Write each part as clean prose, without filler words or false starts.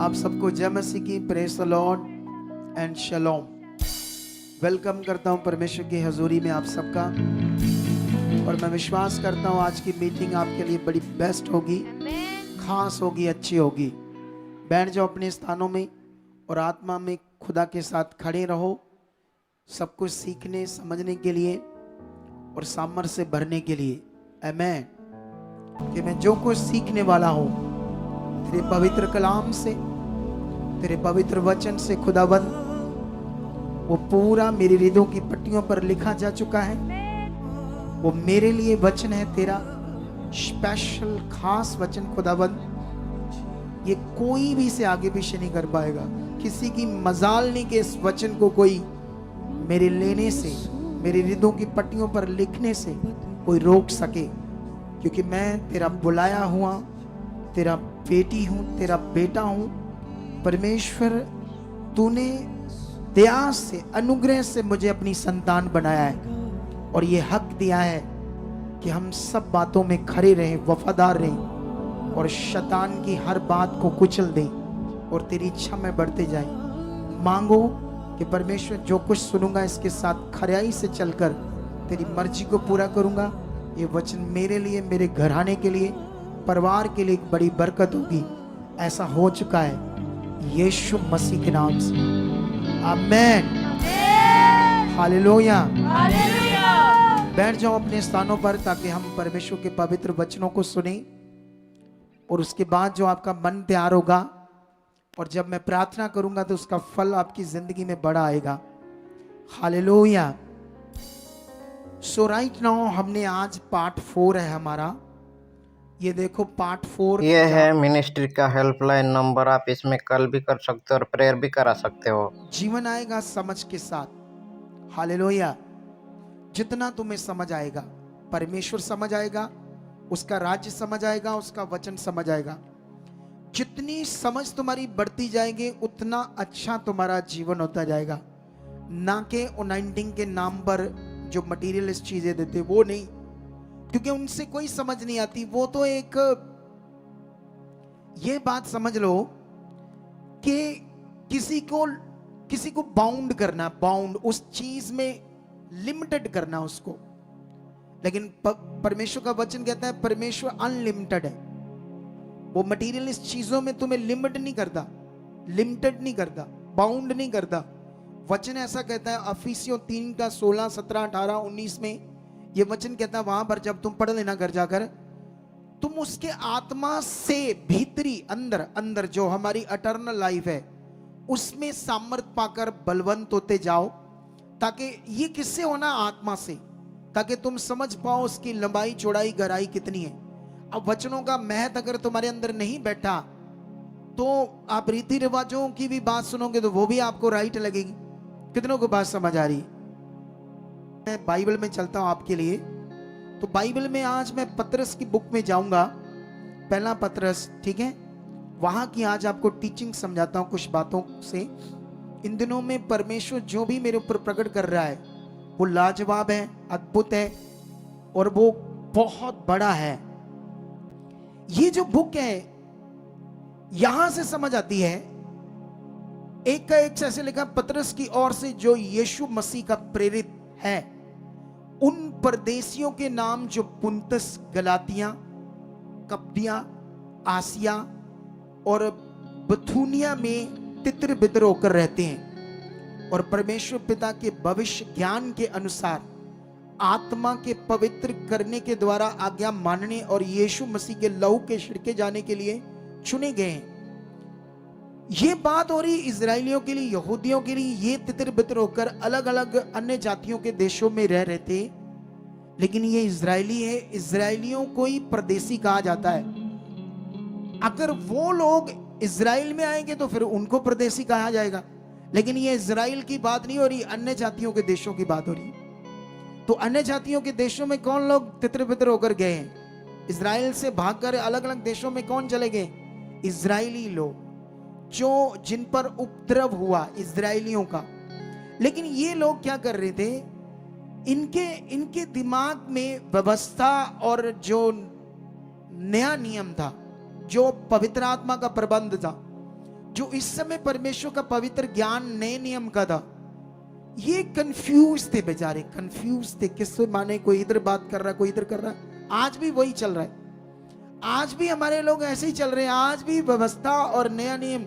आप सबको जय मसीह की praise the Lord and shalom. Welcome करता हूं परमेश्वर की हजूरी में आप सबका, और मैं विश्वास करता हूं आज की मीटिंग आपके लिए बड़ी बेस्ट होगी, खास होगी, अच्छी होगी। बैठ जाओ अपने स्थानों में और आत्मा में खुदा के साथ खड़े रहो, सब कुछ सीखने समझने के लिए और सामर्थ्य से भरने के लिए। आमीन। कि मैं जो कुछ सीखने वाला हूं तेरे पवित्र कलाम से, तेरे पवित्र वचन से खुदाबंद, वो पूरा मेरे हृदयों की पट्टियों पर लिखा जा चुका है। वो मेरे लिए वचन है, तेरा स्पेशल खास वचन खुदाबंद। ये कोई भी से आगे पीछे नहीं कर पाएगा। किसी की मजाल नहीं कि इस वचन को कोई मेरे लेने से, मेरे हृदयों की पट्टियों पर लिखने से कोई रोक सके, क्योंकि मैं तेरा बुलाया हुआ, तेरा बेटी हूं, तेरा बेटा हूं। परमेश्वर, तूने दया से, अनुग्रह से मुझे अपनी संतान बनाया है, और ये हक दिया है कि हम सब बातों में खड़े रहें, वफादार रहें, और शैतान की हर बात को कुचल दें और तेरी इच्छा में बढ़ते जाएं। मांगो कि परमेश्वर, जो कुछ सुनूंगा इसके साथ खराई से चलकर तेरी मर्जी को पूरा करूंगा। ये वचन मेरे लिए, मेरे घराने के लिए, परिवार के लिए एक बड़ी बरकत होगी। ऐसा हो चुका है यीशु मसीह के नाम से। आमेन। हालेलुया। बैठ जाओ अपने स्थानों पर ताकि हम परमेश्वर के पवित्र वचनों को सुने, और उसके बाद जो आपका मन तैयार होगा और जब मैं प्रार्थना करूंगा तो उसका फल आपकी जिंदगी में बड़ा आएगा। हालेलुया। सो राइट नाउ हमने आज पार्ट 4 है हमारा। ये देखो पार्ट 4 ये है मिनिस्ट्री का हेल्पलाइन नंबर। आप इसमें कॉल भी कर सकते हो और प्रेयर भी करा सकते हो। जीवन आएगा समझ के साथ। हालेलुया। जितना तुम्हें समझ आएगा, परमेश्वर समझ आएगा, उसका राज्य समझ आएगा, उसका वचन समझ आएगा। जितनी समझ तुम्हारी बढ़ती जाएगी उतना अच्छा तुम्हारा जीवन होता जाएगा। ना के अनाइंटिंग के नाम पर जो मटीरियलिस्ट चीजें देते वो नहीं, क्योंकि उनसे कोई समझ नहीं आती। वो तो एक, ये बात समझ लो कि किसी को बाउंड करना, बाउंड उस चीज में लिमिटेड करना उसको। लेकिन परमेश्वर का वचन कहता है परमेश्वर अनलिमिटेड है। वो मटीरियलिस्ट चीजों में तुम्हें लिमिट नहीं करता, लिमिटेड नहीं करता, बाउंड नहीं करता। वचन ऐसा कहता है अफिसियों 3 का 16, 17, 18, 19 में ये वचन कहता है, वहां पर जब तुम पढ़ लेना घर जाकर, तुम उसके आत्मा से भीतरी अंदर अंदर जो हमारी अटर्नल लाइफ है उसमें सामर्थ पाकर बलवंत होते जाओ। ताकि ये किससे होना? आत्मा से। ताकि तुम समझ पाओ उसकी लंबाई, चौड़ाई, गहराई कितनी है। अब वचनों का महत्व अगर तुम्हारे अंदर नहीं बैठा तो आप रीति रिवाजों की भी बात सुनोगे तो वो भी आपको राइट लगेगी। कितनों को बात समझ आ रही है? मैं बाइबल में चलता हूं आपके लिए। तो बाइबल में आज मैं पतरस की बुक में जाऊंगा, पहला पतरस, ठीक है। वहां की आज आपको टीचिंग समझाता हूं कुछ बातों से। इन दिनों में परमेश्वर जो भी मेरे ऊपर प्रकट कर रहा है वो लाजवाब है, अद्भुत है, और वो बहुत बड़ा है। ये जो बुक है यहां से समझ आती है। एक का एक ऐसे लिखा, पतरस की ओर से जो यीशु मसीह का प्रेरित है, उन परदेशियों के नाम जो पुंतस, गलातिया, कप्दिया, आसिया और बथूनिया में तितर बितर होकर रहते हैं, और परमेश्वर पिता के भविष्य ज्ञान के अनुसार आत्मा के पवित्र करने के द्वारा आज्ञा मानने और यीशु मसीह के लहू के छिड़के जाने के लिए चुने गए हैं। ये बात हो रही इजराइलियों के लिए, यहूदियों के लिए। ये तितर बितर होकर अलग अलग अन्य जातियों के देशों में रह रहे थे, लेकिन ये इजरायली है। इजरायलियों को ही परदेसी कहा जाता है। अगर वो लोग इजराइल में आएंगे तो फिर उनको परदेसी कहा जाएगा। लेकिन ये इजराइल की बात नहीं हो रही, अन्य जातियों के देशों की बात हो रही। तो अन्य जातियों के देशों में कौन लोग तितर बितर होकर गए हैं? इजराइल से भागकर अलग अलग देशों में कौन चले गए? इजरायली लोग, जो जिन पर उपद्रव हुआ इजरायलियों का। लेकिन ये लोग क्या कर रहे थे? इनके दिमाग में व्यवस्था और जो नया नियम था, जो पवित्र आत्मा का प्रबंध था, जो इस समय परमेश्वर का पवित्र ज्ञान नए नियम का था, ये कंफ्यूज थे बेचारे, कंफ्यूज थे किससे माने, कोई इधर बात कर रहा, कोई इधर कर रहा। आज भी वही चल रहा है, आज भी हमारे लोग ऐसे ही चल रहे हैं। आज भी व्यवस्था और नया नियम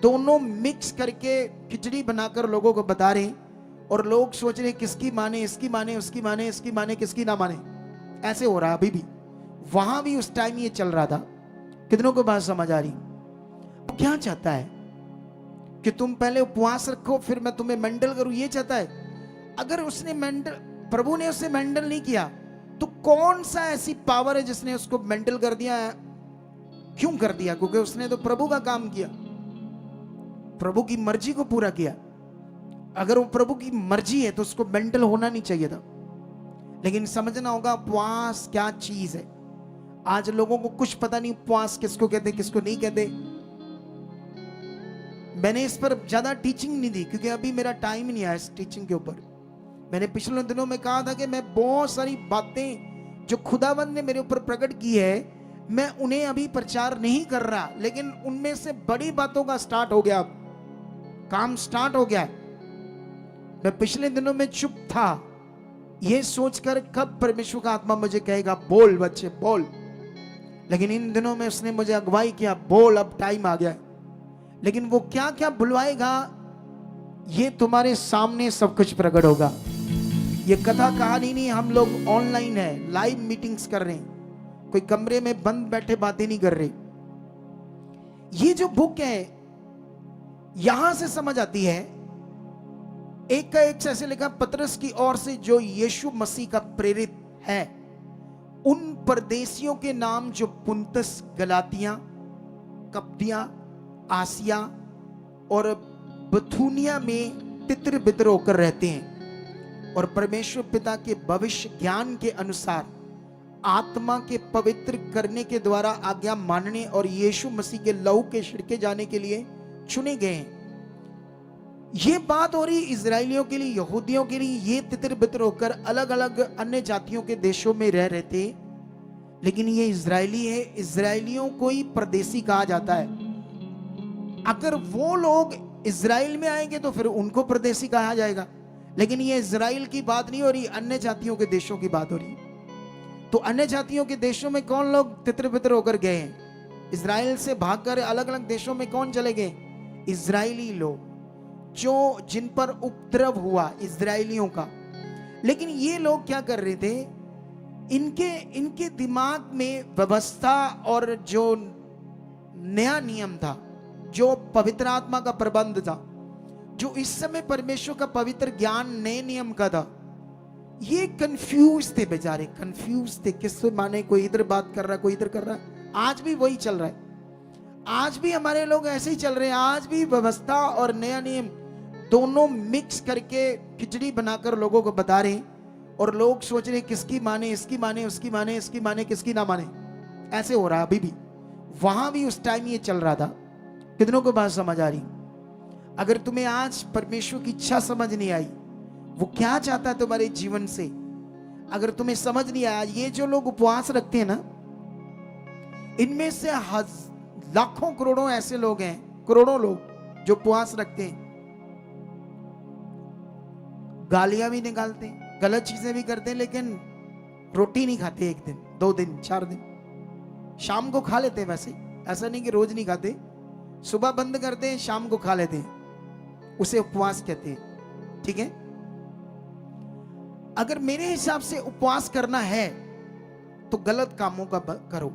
दोनों मिक्स करके खिचड़ी बनाकर लोगों को बता रहे हैं, और लोग सोच रहे किसकी माने, इसकी माने, उसकी माने, इसकी माने, किसकी ना माने। ऐसे हो रहा है अभी भी, वहां भी उस टाइम ये चल रहा था। कितनों को बात समझ आ रही? क्या चाहता है कि तुम पहले उपवास रखो फिर मैं तुम्हें मेंटल करूं, ये चाहता है। अगर उसने मेंटल, प्रभु ने उसे मेंटल नहीं किया, तो कौन सा ऐसी पावर है जिसने उसको मेंटल कर दिया है? क्यों कर दिया? क्योंकि उसने तो प्रभु का काम किया, प्रभु की मर्जी को पूरा किया। अगर वो प्रभु की मर्जी है तो उसको मेंटल होना नहीं चाहिए था। लेकिन समझना होगा उपवास क्या चीज है। आज लोगों को कुछ पता नहीं उपवास किसको कहते, किसको नहीं कहते। मैंने इस पर ज्यादा टीचिंग नहीं दी क्योंकि अभी मेरा टाइम नहीं आया इस टीचिंग के ऊपर। मैंने पिछले दिनों में कहा था कि मैं बहुत सारी बातें जो खुदावंद ने मेरे ऊपर प्रकट की है, मैं उन्हें अभी प्रचार नहीं कर रहा, लेकिन उनमें से बड़ी बातों का स्टार्ट हो गया, काम स्टार्ट हो गया। मैं पिछले दिनों में चुप था, यह सोचकर कब परमेश्वर का आत्मा मुझे कहेगा बोल बच्चे बोल, लेकिन इन दिनों में उसने मुझे अगुवाई किया, बोल अब टाइम आ गया। लेकिन वो क्या क्या बुलवाएगा ये तुम्हारे सामने सब कुछ प्रकट होगा। ये कथा कहानी नहीं, हम लोग ऑनलाइन है, लाइव मीटिंग्स कर रहे हैं, कोई कमरे में बंद बैठे बातें नहीं कर रहे। ये जो बुक है यहां से समझ आती है, एक का एक ऐसे लिखा, पतरस की ओर से जो यीशु मसीह का प्रेरित है, उन परदेसियों के नाम जो पुंतस, गलातिया, कप्तिया, आसिया और बथुनिया में तितर बितर होकर रहते हैं, और परमेश्वर पिता के भविष्य ज्ञान के अनुसार आत्मा के पवित्र करने के द्वारा आज्ञा मानने और यीशु मसीह के लहू के छिड़के जाने के लिए चुने गए हैं। ये बात हो रही इजराइलियों के लिए, यहूदियों के लिए। ये तितर बितर होकर अलग अलग अन्य जातियों के देशों में रह रहे थे, लेकिन ये इजरायली है। इजरायलियों को ही परदेसी कहा जाता है। अगर वो लोग इजराइल में आएंगे तो फिर उनको परदेसी कहा जाएगा, लेकिन ये इजराइल की बात नहीं हो रही, अन्य जातियों के देशों की बात हो रही। तो अन्य जातियों के देशों में कौन लोग तितर बितर होकर गए हैं? इजराइल से भागकर अलग अलग देशों में कौन चले गए? इजरायली लोग, जो जिन पर उपद्रव हुआ इजरायलियों का। लेकिन ये लोग क्या कर रहे थे, इनके दिमाग में व्यवस्था और जो नया नियम था, जो पवित्र आत्मा का प्रबंध था, जो इस समय परमेश्वर का पवित्र ज्ञान नए नियम का था, ये कंफ्यूज थे बेचारे, कंफ्यूज थे किससे माने, कोई इधर बात कर रहा, कोई इधर कर रहा। आज भी वही चल रहा है, आज भी हमारे लोग ऐसे ही चल रहे हैं। आज भी व्यवस्था और नया नियम दोनों मिक्स करके खिचड़ी बनाकर लोगों को बता रहे हैं, और लोग सोच रहे किसकी माने, इसकी माने, उसकी माने, इसकी माने, किसकी ना माने। ऐसे हो रहा है अभी भी, वहां भी उस टाइम ये चल रहा था। कितनों को बात समझ आ रही? अगर तुम्हें आज परमेश्वर की इच्छा समझ नहीं आई, वो क्या चाहता है तुम्हारे जीवन से, अगर तुम्हें समझ नहीं आया, ये जो लोग उपवास रखते हैं ना, इनमें से लाखों करोड़ों ऐसे लोग हैं, करोड़ों लोग जो उपवास रखते हैं, गालियां भी निकालते हैं, गलत चीजें भी करते हैं, लेकिन रोटी नहीं खाते 1 दिन 2 दिन 4 दिन। शाम को खा लेते हैं, वैसे ऐसा नहीं कि रोज नहीं खाते, सुबह बंद करते हैं, शाम को खा लेते हैं, उसे उपवास कहते हैं। ठीक है, अगर मेरे हिसाब से उपवास करना है तो गलत कामों का करो,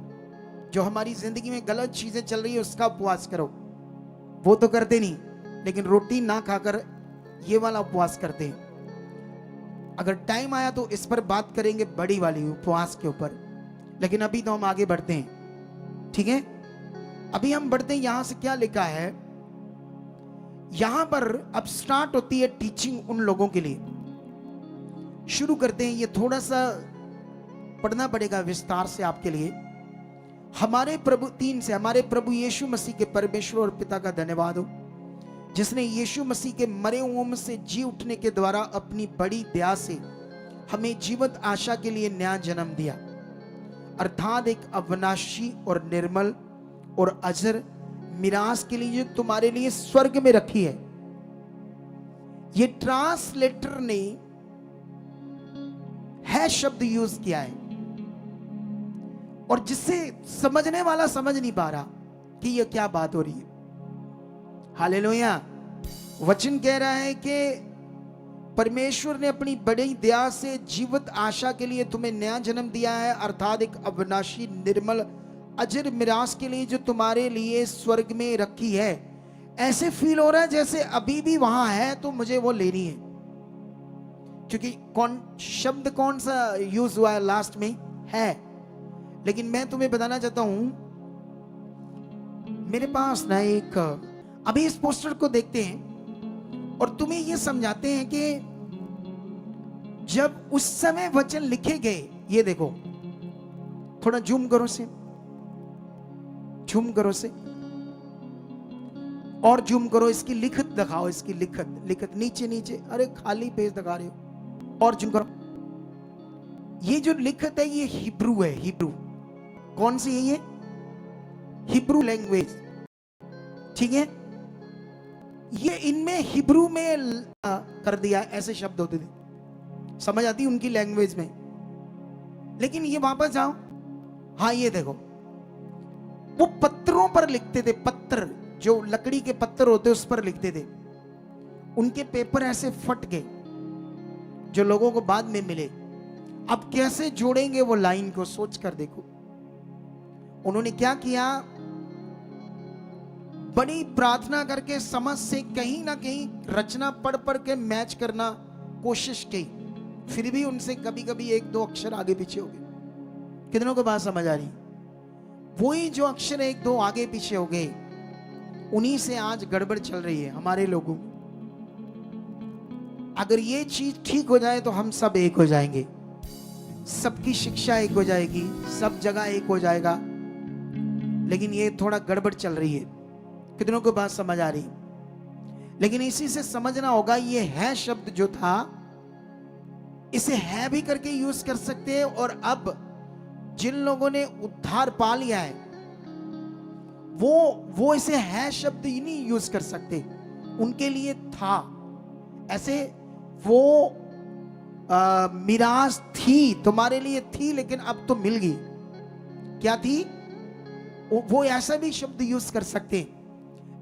जो हमारी जिंदगी में गलत चीजें चल रही है उसका उपवास करो। वो तो करते नहीं, लेकिन रोटी ना खाकर ये वाला उपवास करते हैं। अगर टाइम आया तो इस पर बात करेंगे, बड़ी वाली उपवास के ऊपर, लेकिन अभी तो हम आगे बढ़ते हैं। ठीक है, अभी हम बढ़ते हैं। यहां से क्या लिखा है, यहां पर अब स्टार्ट होती है टीचिंग उन लोगों के लिए। शुरू करते हैं, ये थोड़ा सा पढ़ना पड़ेगा विस्तार से आपके लिए। हमारे प्रभु 3 से, हमारे प्रभु यीशु मसीह के परमेश्वर और पिता का धन्यवाद हो, जिसने यीशु मसीह के मरे हुओं में से जी उठने के द्वारा अपनी बड़ी दया से हमें जीवंत आशा के लिए नया जन्म दिया, अर्थात एक अविनाशी और निर्मल और अजर मिरास के लिए जो तुम्हारे लिए स्वर्ग में रखी है। ये ट्रांसलेटर ने है शब्द यूज किया है, और जिससे समझने वाला समझ नहीं पा रहा कि ये क्या बात हो रही है। हालेलुया। वचन कह रहा है कि परमेश्वर ने अपनी बड़ी दया से जीवित आशा के लिए तुम्हें नया जन्म दिया है, अर्थात एक अविनाशी निर्मल अजर मिरास के लिए जो तुम्हारे लिए स्वर्ग में रखी है। ऐसे फील हो रहा है जैसे अभी भी वहां है, तो मुझे वो लेनी है। क्योंकि शब्द कौन सा यूज हुआ है लास्ट में? है। लेकिन मैं तुम्हें बताना चाहता हूं, मेरे पास ना एक, अभी इस पोस्टर को देखते हैं और तुम्हें यह समझाते हैं कि जब उस समय वचन लिखे गए, ये देखो, थोड़ा जूम करो से, जूम करो से, और जूम करो, इसकी लिखत दिखाओ, इसकी लिखत नीचे नीचे, अरे खाली पेज दिखा रहे हो, और जूम करो। ये जो लिखत है ये हिब्रू है। हिब्रू कौन सी है? ये हिब्रू लैंग्वेज, ठीक है। ये इनमें हिब्रू में कर दिया, ऐसे शब्द होते थे, समझ आती उनकी लैंग्वेज में। लेकिन ये वापस जाओ, हाँ ये देखो, वो पत्थरों पर लिखते थे, पत्थर जो लकड़ी के पत्थर होते उस पर लिखते थे। उनके पेपर ऐसे फट गए जो लोगों को बाद में मिले। अब कैसे जोड़ेंगे वो लाइन को, सोच कर देखो। उन्होंने क्या किया, बड़ी प्रार्थना करके समझ से कहीं ना कहीं रचना पढ़ पढ़ के मैच करना कोशिश की, फिर भी उनसे कभी कभी एक दो अक्षर आगे पीछे हो गए। कितनों को बात समझ आ रही? वही जो अक्षर एक दो आगे पीछे हो गए, उन्हीं से आज गड़बड़ चल रही है हमारे लोगों। अगर ये चीज ठीक हो जाए तो हम सब एक हो जाएंगे, सबकी शिक्षा एक हो जाएगी, सब जगह एक हो जाएगा। लेकिन ये थोड़ा गड़बड़ चल रही है। कितनों को बात समझ आ रही? लेकिन इसी से समझना होगा, ये है शब्द जो था, इसे है भी करके यूज कर सकते हैं। और अब जिन लोगों ने उद्धार पा लिया है वो इसे है शब्द ही नहीं यूज कर सकते, उनके लिए था ऐसे। वो मिरास थी, तुम्हारे लिए थी, लेकिन अब तो मिल गई। क्या थी? वो ऐसा भी शब्द यूज कर सकते।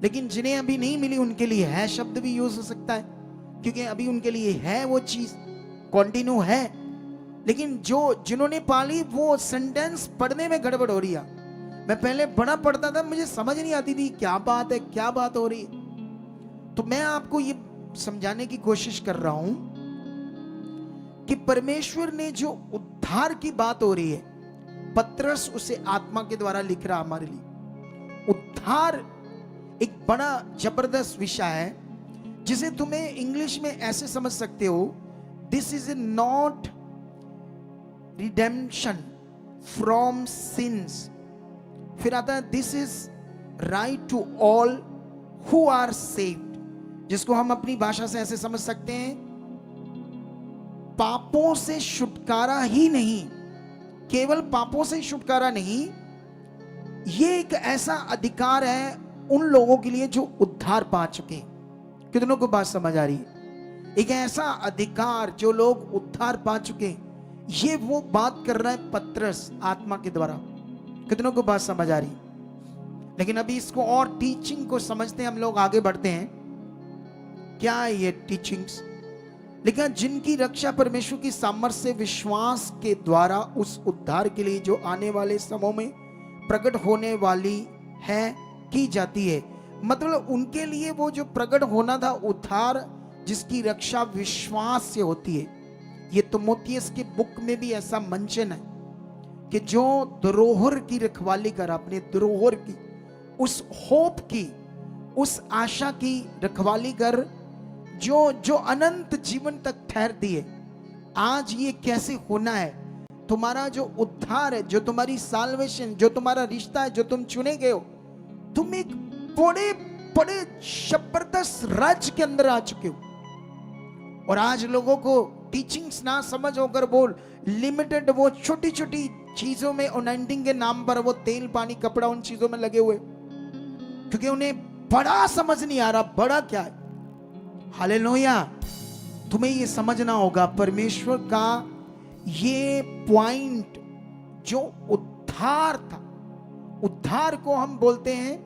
लेकिन जिन्हें अभी नहीं मिली उनके लिए है शब्द भी यूज हो सकता है, क्योंकि अभी उनके लिए है वो चीज, कंटिन्यू है। लेकिन जिन्होंने पाली, वो सेंटेंस पढ़ने में गड़बड़ हो रही है। मैं पहले बड़ा पढ़ता था, मुझे समझ नहीं आती थी क्या बात है, क्या बात हो रही है। तो मैं आपको ये समझाने की कोशिश कर रहा हूं कि परमेश्वर ने जो उद्धार की बात हो रही है, पत्रस उसे आत्मा के द्वारा लिख रहा हमारे लिए। उद्धार एक बड़ा जबरदस्त विषय है, जिसे तुम्हें इंग्लिश में ऐसे समझ सकते हो, this is not redemption from sins. फिर आता है this is right to all who are saved, जिसको हम अपनी भाषा से ऐसे समझ सकते हैं, पापों से छुटकारा ही नहीं, केवल पापों से छुटकारा नहीं, ये एक ऐसा अधिकार है उन लोगों के लिए जो उद्धार पा चुके हैं। कितनों को बात समझ आ रही है? एक ऐसा अधिकार जो लोग उद्धार पा चुके, ये वो बात कर रहा है पत्रस आत्मा के द्वारा। कितनों को बात समझ आ रही? लेकिन अभी इसको और टीचिंग को समझते हैं, हम लोग आगे बढ़ते हैं। क्या है ये टीचिंग्स? लेकिन जिनकी रक्षा परमेश्वर की सामर्थ्य से विश्वास के द्वारा उस उद्धार के लिए जो आने वाले समय में प्रकट होने वाली है की जाती है। मतलब उनके लिए वो जो प्रकट होना था उद्धार, जिसकी रक्षा विश्वास से होती है। ये तिमोथियस की बुक में भी ऐसा मेंशन है कि जो धरोहर की रखवाली कर, अपने धरोहर की, उस होप की, उस आशा की रखवाली कर, जो अनंत जीवन तक ठहरती है। आज ये कैसे होना है? तुम्हारा जो उद्धार है, जो तुम्हारी साल्वेशन, जो तुम्हारा रिश्ता है, जो तुम चुने गए हो, तुम एक बड़े बड़े जबरदस्त राज्य के अंदर आ चुके हो। और आज लोगों को टीचिंग्स ना समझ होकर बोल लिमिटेड, वो छोटी छोटी चीजों में अनॉइंटिंग के नाम पर वो तेल पानी कपड़ा उन चीजों में लगे हुए, क्योंकि उन्हें बड़ा समझ नहीं आ रहा बड़ा क्या है। हालेलुया। तुम्हें ये समझना होगा परमेश्वर का ये पॉइंट जो उद्धार था, उद्धार को हम बोलते हैं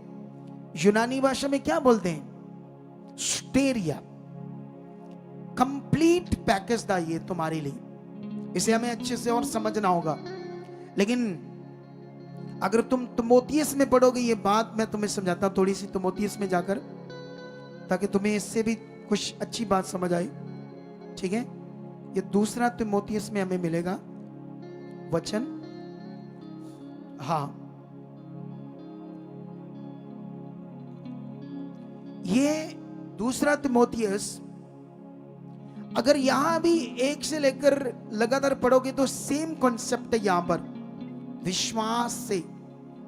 यूनानी भाषा में क्या बोलते हैं, स्टेरिया। कंप्लीट पैकेज था ये तुम्हारे लिए, इसे हमें अच्छे से और समझना होगा। लेकिन अगर तुम तिमोथियस में पढ़ोगे ये बात, मैं तुम्हें समझाता हूं थोड़ी सी तिमोथियस में जाकर, ताकि तुम्हें इससे भी कुछ अच्छी बात समझ आए। ठीक है, ये दूसरा तिमोथियस में हमें मिलेगा वचन। हाँ, ये दूसरा तिमोथियस, अगर यहां भी 1 से लेकर लगातार पढ़ोगे तो सेम कॉन्सेप्ट है यहां पर, विश्वास से।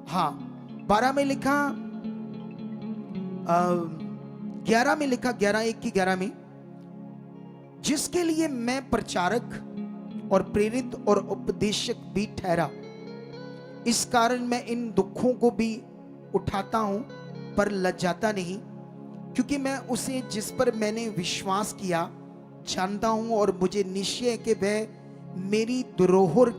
हाँ, 12 में लिखा, 11 में लिखा, 11:1 की 11 में, जिसके लिए मैं प्रचारक और प्रेरित और उपदेशक भी ठहरा, इस कारण मैं इन दुखों को भी उठाता हूं पर लज्जाता नहीं, क्योंकि मैं उसे जिस पर मैंने विश्वास किया जानता हूं, और मुझे निश्चय है कि वह मेरी धरोहर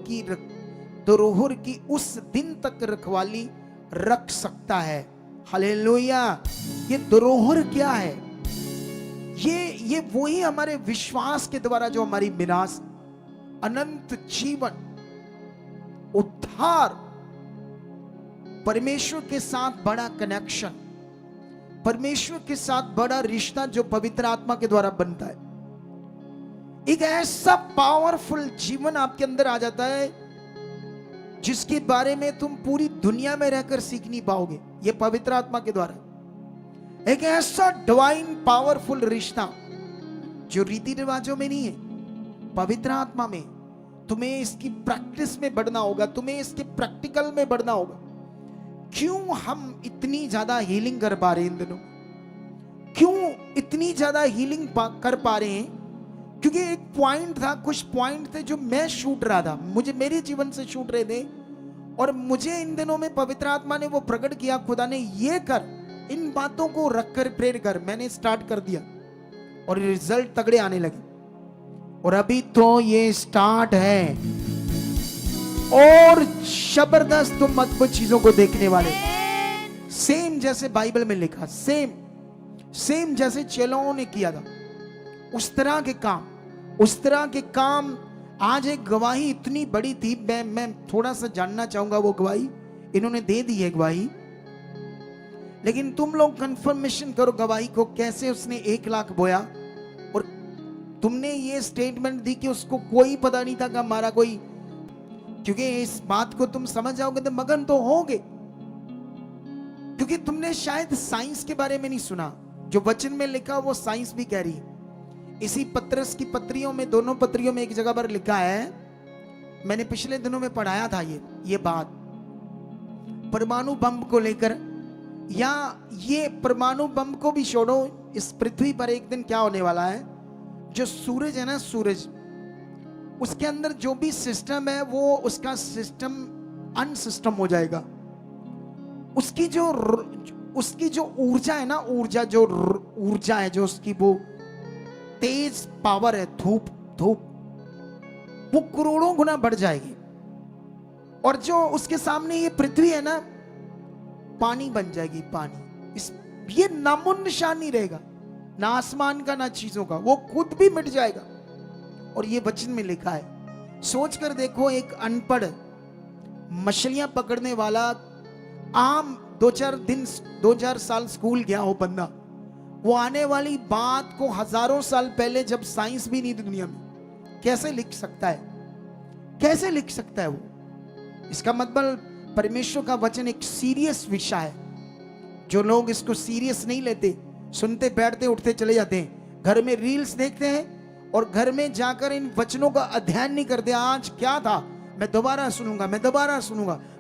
की उस दिन तक रखवाली रख सकता है। हालेलुया। ये धरोहर क्या है? ये वही हमारे विश्वास के द्वारा जो हमारी विनाश, अनंत जीवन, उद्धार, परमेश्वर के साथ बड़ा कनेक्शन, परमेश्वर के साथ बड़ा रिश्ता जो पवित्र आत्मा के द्वारा बनता है, एक ऐसा पावरफुल जीवन आपके अंदर आ जाता है जिसके बारे में तुम पूरी दुनिया में रहकर सीख नहीं पाओगे। यह पवित्र आत्मा के द्वारा एक ऐसा डिवाइन पावरफुल रिश्ता जो रीति रिवाजों में नहीं है, पवित्र आत्मा में। तुम्हें इसकी प्रैक्टिस में बढ़ना होगा, तुम्हें इसके प्रैक्टिकल में बढ़ना होगा। क्यों हम इतनी ज्यादा हीलिंग कर पा रहे हैं इन दिनों? क्यों इतनी ज्यादा हीलिंग कर पा रहे हैं? क्योंकि एक पॉइंट था, कुछ पॉइंट थे जो मैं छूट रहा था, मुझे मेरे जीवन से छूट रहे थे, और मुझे इन दिनों में पवित्र आत्मा ने वो प्रकट किया, खुदा ने ये कर, इन बातों को रखकर प्रेयर कर। मैंने स्टार्ट कर दिया और रिजल्ट तगड़े आने लगे, और अभी तो ये स्टार्ट है और जबरदस्त तुम अद्भुत चीजों को देखने वाले। सेम जैसे बाइबल में लिखा, सेम जैसे चेलों ने किया था, उस तरह के काम। आज एक गवाही इतनी बड़ी थी, मैं थोड़ा सा जानना चाहूंगा वो गवाही। इन्होंने दे दी है गवाही, लेकिन तुम लोग कंफर्मेशन करो गवाही को, कैसे उसने 1 लाख बोया, और तुमने ये स्टेटमेंट दी कि उसको कोई पता नहीं था कि हमारा कोई, क्योंकि इस बात को तुम समझ जाओगे तो मगन तो होगे, क्योंकि तुमने शायद साइंस के बारे में नहीं सुना। जो वचन में लिखा वो साइंस भी कह रही है। इसी पत्रस की पत्रियों में, दोनों पत्रियों में एक जगह पर लिखा है, मैंने पिछले दिनों में पढ़ाया था ये बात, परमाणु बम को लेकर, या ये परमाणु बम को भी छोड़ो, इस पृथ्वी पर एक दिन क्या होने वाला है, जो सूरज है ना, सूरज, उसके अंदर जो भी सिस्टम है वो उसका सिस्टम अनसिस्टम हो जाएगा। उसकी जो ऊर्जा है ना, ऊर्जा है जो उसकी वो तेज पावर है, धूप वो करोड़ों गुना बढ़ जाएगी। और जो उसके सामने ये पृथ्वी है ना, पानी बन जाएगी, पानी। ये नामो निशान नहीं रहेगा, ना आसमान का ना चीजों का, वो खुद भी मिट जाएगा। और ये वचन में लिखा है। सोच कर देखो, एक अनपढ़ मछलियां पकड़ने वाला, आम 2-4 साल स्कूल गया हो बंदा, वो आने वाली बात को हजारों साल पहले, जब साइंस भी नहीं थी दुनिया में, कैसे लिख सकता है? कैसे लिख सकता है वो? इसका मतलब परमेश्वर का वचन एक सीरियस विषय है। जो लोग इसको सीरियस नहीं लेते, सुनते बैठते उठते चले जाते हैं, घर में रील्स देखते हैं और घर में जाकर इन वचनों का अध्ययन नहीं करते। आज क्या था, मैं दोबारा सुनूंगा,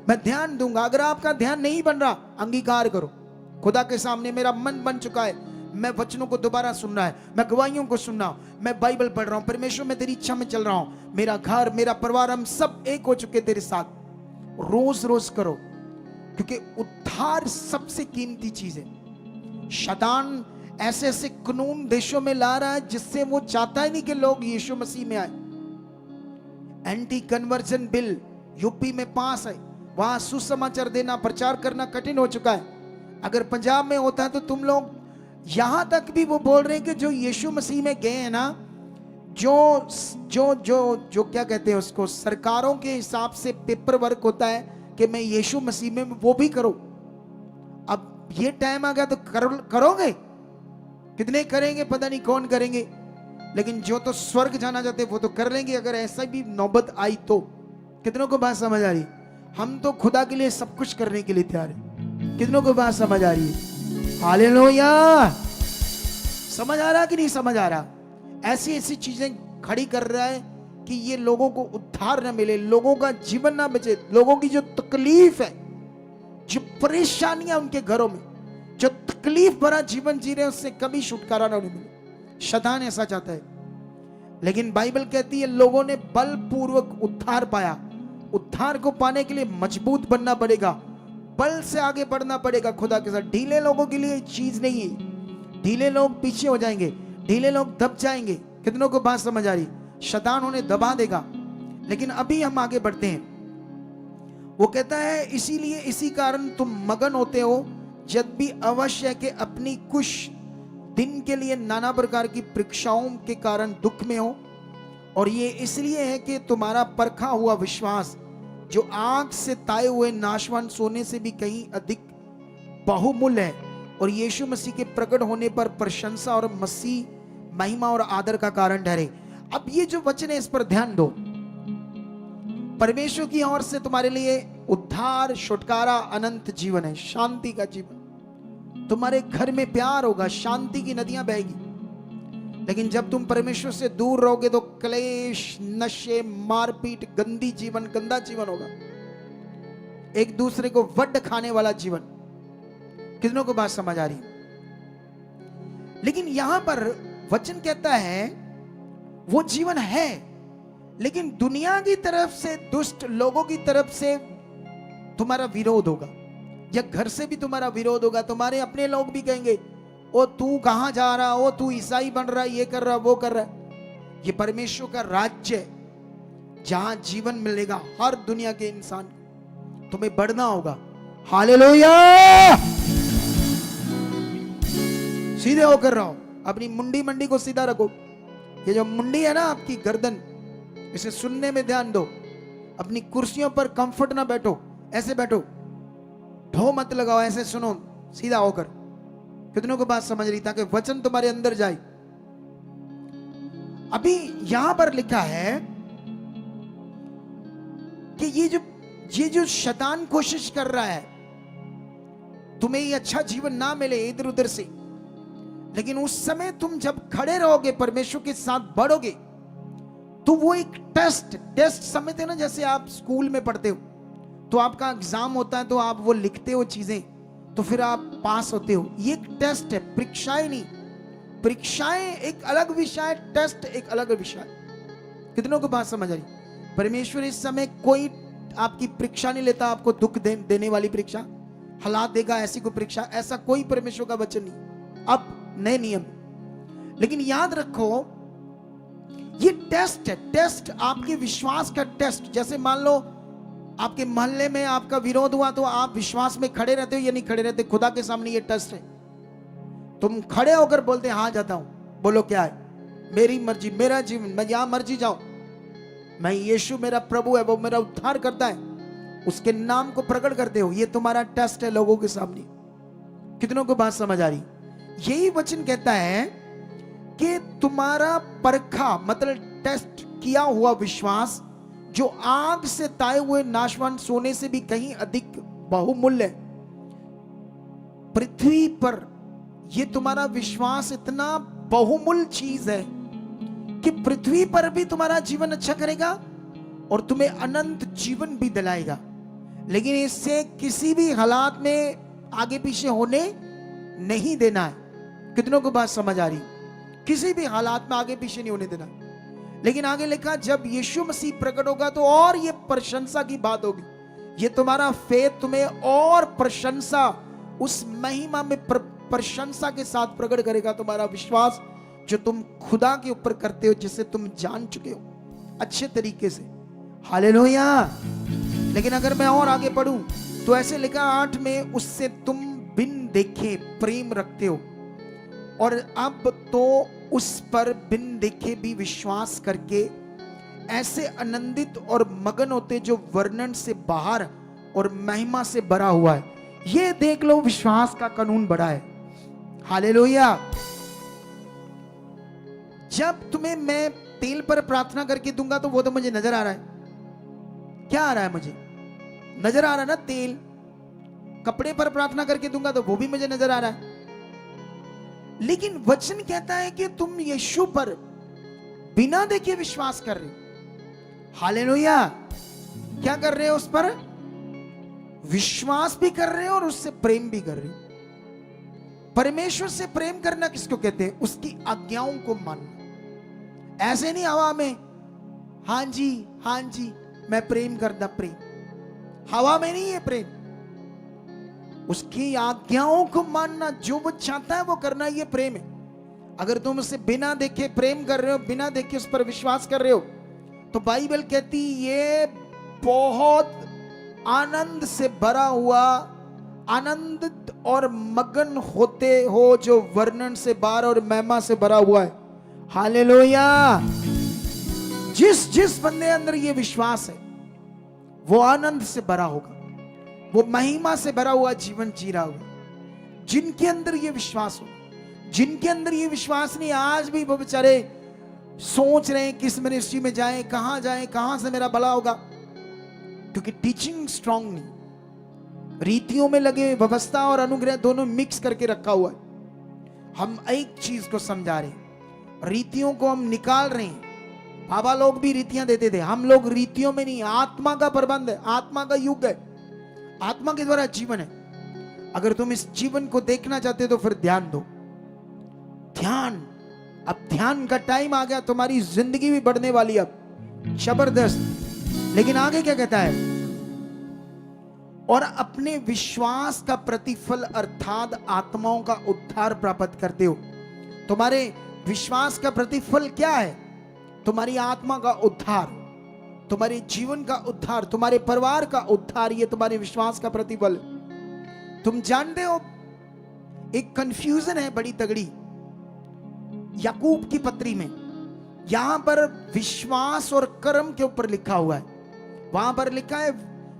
मैं ध्यान दूंगा। अगर आपका ध्यान नहीं बन रहा, अंगीकार करो खुदा के सामने, मेरा मन बन चुका है, मैं वचनों को दोबारा सुनना है, मैं गवाहियों को सुनना, मैं बाइबल पढ़ रहा हूं, परमेश्वर मैं तेरी इच्छा में चल रहा हूं, मेरा घर, मेरा परिवार, हम सब एक हो चुके तेरे साथ। रोज रोज करो, क्योंकि उद्धार सबसे कीमती चीज है। शैतान ऐसे ऐसे कानून देशों में ला रहा है जिससे वो चाहता ही नहीं कि लोग यीशु मसीह में आए। एंटी कन्वर्जन बिल यूपी में पास है, वहां सुसमाचार देना, प्रचार करना कठिन हो चुका है। अगर पंजाब में होता है तो तुम लोग, यहां तक भी वो बोल रहे हैं कि जो यीशु मसीह में गए हैं ना, जो जो जो जो क्या कहते हैं उसको, सरकारों के हिसाब से पेपर वर्क होता है कि मैं यीशु मसीह में, वो भी करो। अब ये टाइम आ गया तो करोगे? कितने करेंगे पता नहीं, कौन करेंगे, लेकिन जो तो स्वर्ग जाना चाहते वो तो कर लेंगे। अगर ऐसा भी नौबत आई तो कितनों को बात समझ आ रही? हम तो खुदा के लिए सब कुछ करने के लिए तैयार है। कितनों को बात समझ आ रही है? हालेलुया! समझ आ रहा कि नहीं समझ आ रहा? ऐसी ऐसी चीजें खड़ी कर रहा है कि ये लोगों को उद्धार ना मिले, लोगों का जीवन ना बचे, लोगों की जो तकलीफ है, जो परेशानियां उनके घरों में, जो तकलीफ भरा जीवन जी रहे हैं, उससे कभी छुटकारा ना मिले। शैतान ऐसा चाहता है। लेकिन बाइबल कहती है लोगों ने बलपूर्वक उद्धार पाया। उद्धार को पाने के लिए मजबूत बनना पड़ेगा, बल से आगे बढ़ना पड़ेगा खुदा के साथ। ढीले लोगों के लिए चीज नहीं है। ढीले लोग पीछे हो जाएंगे, ढीले लोग दब जाएंगे। कितनों को बात समझ आ रही? शैतान उन्हें दबा देगा। लेकिन अभी हम आगे बढ़ते हैं। वो कहता है इसीलिए, इसी कारण तुम मगन होते हो, जब भी अवश्य है कि अपनी कुछ दिन के लिए नाना प्रकार की परीक्षाओं के कारण दुख में हो। और ये इसलिए है कि तुम्हारा परखा हुआ विश्वास, जो आग से ताए हुए नाशवान सोने से भी कहीं अधिक बहुमूल्य है, और यीशु मसीह के प्रकट होने पर प्रशंसा और मसीह महिमा और आदर का कारण ठहरे। अब ये जो वचन है इस पर ध्यान दो। परमेश्वर की ओर से तुम्हारे लिए उद्धार, छुटकारा, अनंत जीवन है, शांति का जीवन। तुम्हारे घर में प्यार होगा, शांति की नदियां बहेगी। लेकिन जब तुम परमेश्वर से दूर रहोगे तो क्लेश, नशे, मारपीट, गंदी जीवन, गंदा जीवन होगा, एक दूसरे को वड्ड खाने वाला जीवन। कितनों को बात समझ आ रही? लेकिन यहां पर वचन कहता है वो जीवन है, लेकिन दुनिया की तरफ से, दुष्ट लोगों की तरफ से तुम्हारा विरोध होगा, या घर से भी तुम्हारा विरोध होगा। तुम्हारे अपने लोग भी कहेंगे ओ तू कहां जा रहा, ओ तू ईसाई बन रहा, ये कर रहा, वो कर रहा। ये परमेश्वर का राज्य है जहां जीवन मिलेगा हर दुनिया के इंसान को। तुम्हें बढ़ना होगा। हालेलुया! सीधे होकर रहो, अपनी मुंडी मंडी को सीधा रखो। ये जो मुंडी है ना आपकी गर्दन, इसे सुनने में ध्यान दो। अपनी कुर्सियों पर कंफर्ट ना बैठो, ऐसे बैठो, ढो मत लगाओ, ऐसे सुनो सीधा होकर। कितनों को बात समझ रही? ताकि वचन तुम्हारे अंदर जाए। अभी यहां पर लिखा है कि ये जो शैतान कोशिश कर रहा है तुम्हें ये अच्छा जीवन ना मिले इधर उधर से, लेकिन उस समय तुम जब खड़े रहोगे, परमेश्वर के साथ बढ़ोगे, तो वो एक टेस्ट समझते हो ना, जैसे आप स्कूल में पढ़ते हो तो आपका एग्जाम होता है, तो आप वो लिखते हो चीजें, तो फिर आप पास होते हो। ये एक टेस्ट है, परीक्षाएं नहीं। परीक्षाएं एक अलग विषय, टेस्ट एक अलग विषय। कितनों को बात समझ आ रही? परमेश्वर इस समय कोई आपकी परीक्षा नहीं लेता, आपको दुख देने वाली परीक्षा, हालात देगा ऐसी कोई परीक्षा, ऐसा कोई परमेश्वर का वचन नहीं। अब नए नियम, लेकिन याद रखो ये टेस्ट है। टेस्ट आपके विश्वास का टेस्ट। जैसे मान लो आपके मोहल्ले में आपका विरोध हुआ, तो आप विश्वास में खड़े रहते हो या नहीं खड़े रहते? खुदा के सामने ये टेस्ट है। तुम खड़े होकर बोलते हैं हाँ जाता हूं। बोलो क्या है? मेरी मर्जी, मेरा जीवन, मैं जहां मर्जी जाऊं, मैं यीशु मेरा प्रभु है, वो मेरा उद्धार करता है, उसके नाम को प्रकट करते हो। ये तुम्हारा टेस्ट है लोगों के सामने। कितनों को बात समझ आ रही? यही वचन कहता है कि तुम्हारा परखा, मतलब टेस्ट किया हुआ विश्वास, जो आग से ताए हुए नाशवान सोने से भी कहीं अधिक बहुमूल्य। पृथ्वी पर ये तुम्हारा विश्वास इतना बहुमूल्य चीज है कि पृथ्वी पर भी तुम्हारा जीवन अच्छा करेगा और तुम्हें अनंत जीवन भी दिलाएगा। लेकिन इससे किसी भी हालात में आगे पीछे होने नहीं देना है। कितनों को बात समझ आ रही? किसी भी हालात में आगे पीछे नहीं होने देना। लेकिन आगे लिखा जब यीशु मसीह प्रकट होगा तो और ये प्रशंसा की बात होगी। ये तुम्हारा फेथ तुम्हें और प्रशंसा, उस महिमा में प्रशंसा के साथ प्रकट करेगा। तुम्हारा विश्वास जो तुम खुदा के ऊपर करते हो, जिसे तुम जान चुके हो अच्छे तरीके से। हालेलुया। लेकिन अगर मैं और आगे पढ़ूं तो ऐसे लिखा 8 में, उससे तुम बिन देखे प्रेम रखते हो और अब तो उस पर बिन देखे भी विश्वास करके ऐसे आनंदित और मगन होते जो वर्णन से बाहर और महिमा से भरा हुआ है। ये देख लो, विश्वास का कानून बड़ा है। हालेलुया। जब तुम्हें मैं तेल पर प्रार्थना करके दूंगा तो वो तो मुझे नजर आ रहा है। क्या आ रहा है? मुझे नजर आ रहा है ना तेल। कपड़े पर प्रार्थना करके दूंगा तो वो भी मुझे नजर आ रहा है। लेकिन वचन कहता है कि तुम यीशु पर बिना देखे विश्वास कर रहे हो। हालेलुया। क्या कर रहे हो? उस पर विश्वास भी कर रहे हो और उससे प्रेम भी कर रहे हो। परमेश्वर से प्रेम करना किसको कहते हैं? उसकी आज्ञाओं को मानना। ऐसे नहीं हवा में हाँ जी मैं प्रेम करता, प्रेम हवा में नहीं है प्रेम। उसकी आज्ञाओं को मानना, जो वो चाहता है वो करना, ये प्रेम है। अगर तुम उसे बिना देखे प्रेम कर रहे हो, बिना देखे उस पर विश्वास कर रहे हो, तो बाइबल कहती ये बहुत आनंद से भरा हुआ, आनंदित और मगन होते हो जो वर्णन से बाहर और महिमा से भरा हुआ है। हालेलुया। जिस बंदे अंदर ये विश्वास है वो आनंद से भरा होगा, वो महिमा से भरा हुआ जीवन जी रहा होगा। जिनके अंदर ये विश्वास हो, जिनके अंदर ये विश्वास नहीं, आज भी वो बेचारे सोच रहे हैं किस मिनिस्ट्री में जाएं, कहां से मेरा भला होगा, क्योंकि टीचिंग स्ट्रांग नहीं, रीतियों में लगे, व्यवस्था और अनुग्रह दोनों मिक्स करके रखा हुआ है। हम एक चीज को समझा रहे हैं, रीतियों को हम निकाल रहे हैं। बाबा लोग भी रीतियां देते थे, हम लोग रीतियों में नहीं, आत्मा का प्रबंध है, आत्मा का युग है, आत्मा के द्वारा जीवन है। अगर तुम इस जीवन को देखना चाहते हो तो फिर ध्यान दो, ध्यान। अब ध्यान का टाइम आ गया, तुम्हारी जिंदगी भी बढ़ने वाली अब जबरदस्त। लेकिन आगे क्या कहता है? और अपने विश्वास का प्रतिफल अर्थात आत्माओं का उद्धार प्राप्त करते हो। तुम्हारे विश्वास का प्रतिफल क्या है? तुम्हारी आत्मा का उद्धार, तुम्हारे जीवन का उद्धार, तुम्हारे परिवार का उद्धार, ये तुम्हारे विश्वास का प्रतिफल। तुम जानते हो एक कंफ्यूजन है बड़ी तगड़ी याकूब की पत्री में। यहां पर विश्वास और कर्म के ऊपर लिखा हुआ है। वहां पर लिखा है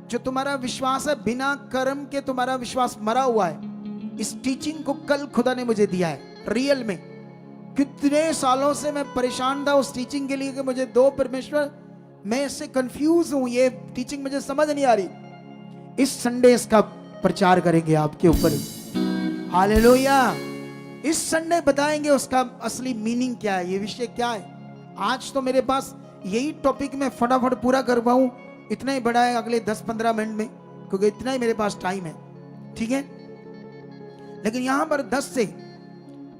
जो तुम्हारा विश्वास है, बिना कर्म के तुम्हारा विश्वास मरा हुआ है। इस टीचिंग को कल खुदा ने मुझे दिया है रियल में। कितने सालों से मैं परेशान था उस टीचिंग के लिए कि मुझे दो परमेश्वर, मैं इससे कंफ्यूज हूं, ये टीचिंग मुझे समझ नहीं आ रही। इस संडे इसका प्रचार करेंगे आपके ऊपर। हालेलुया। इस संडे बताएंगे उसका असली मीनिंग क्या है, ये विषय क्या है। आज तो मेरे पास यही टॉपिक मैं फटाफट पूरा कर पाऊं, इतना ही बड़ा है अगले 10-15 मिनट में, क्योंकि इतना ही मेरे पास टाइम है, ठीक है। लेकिन यहां पर 10 से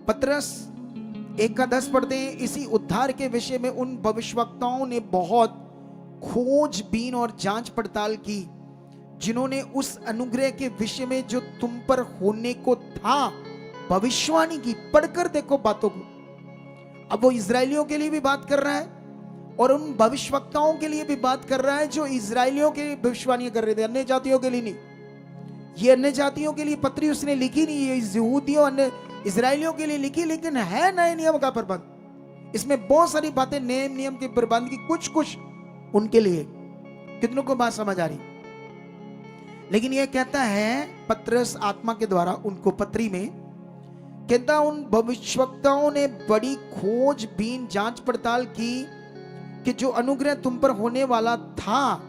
पतरस 1:10 पढ़ते हैं। इसी उद्धार के विषय में उन भविष्यवक्ताओं ने बहुत खोजबीन और जांच पड़ताल की, जिन्होंने उस अनुग्रह के विषय में जो तुम पर होने को था भविष्यवाणी की। पढ़कर देखो बातों को। अब वो इजरायलियों के लिए भी बात कर रहा है और उन भविष्यवक्ताओं के लिए भी बात कर रहा है जो इजरायलियों के लिए भविष्यवाणी कर रहे थे, अन्य जातियों के लिए नहीं। ये अन्य जातियों के लिए पत्री उसने लिखी नहीं, ये यहूदियों अन्य इजरायलियों के लिए लिखी, लेकिन है नए नियम का प्रबंध। इसमें बहुत सारी बातें नए नियम के प्रबंध की, कुछ कुछ उनके लिए। कितनों को बात समझ आ रही? लेकिन यह कहता है पतरस आत्मा के द्वारा उनको पत्री में कहता, उन भविष्यवक्ताओं ने बड़ी खोजबीन जांच पड़ताल की कि जो अनुग्रह तुम पर होने वाला था,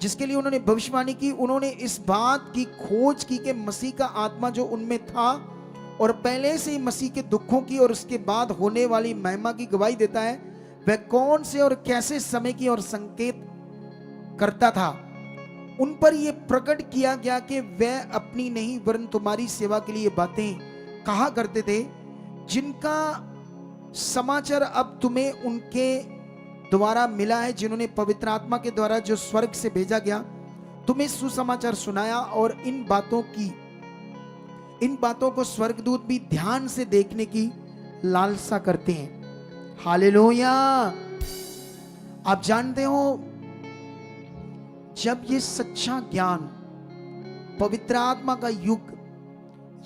जिसके लिए उन्होंने भविष्यवाणी की, उन्होंने इस बात की खोज की कि मसीह का आत्मा जो उनमें था और पहले से ही मसीह के दुखों की और उसके बाद होने वाली महिमा की गवाही देता है, वह कौन से और कैसे समय की और संकेत करता था। उन पर यह प्रकट किया गया कि वह अपनी नहीं वरन तुम्हारी सेवा के लिए बातें कहा करते थे, जिनका समाचार अब तुम्हें उनके द्वारा मिला है, जिन्होंने पवित्र आत्मा के द्वारा जो स्वर्ग से भेजा गया तुम्हें सुसमाचार सुनाया और इन बातों को स्वर्गदूत भी ध्यान से देखने की लालसा करते हैं। हालेलुया। आप जानते हो, जब ये सच्चा ज्ञान, पवित्र आत्मा का युग,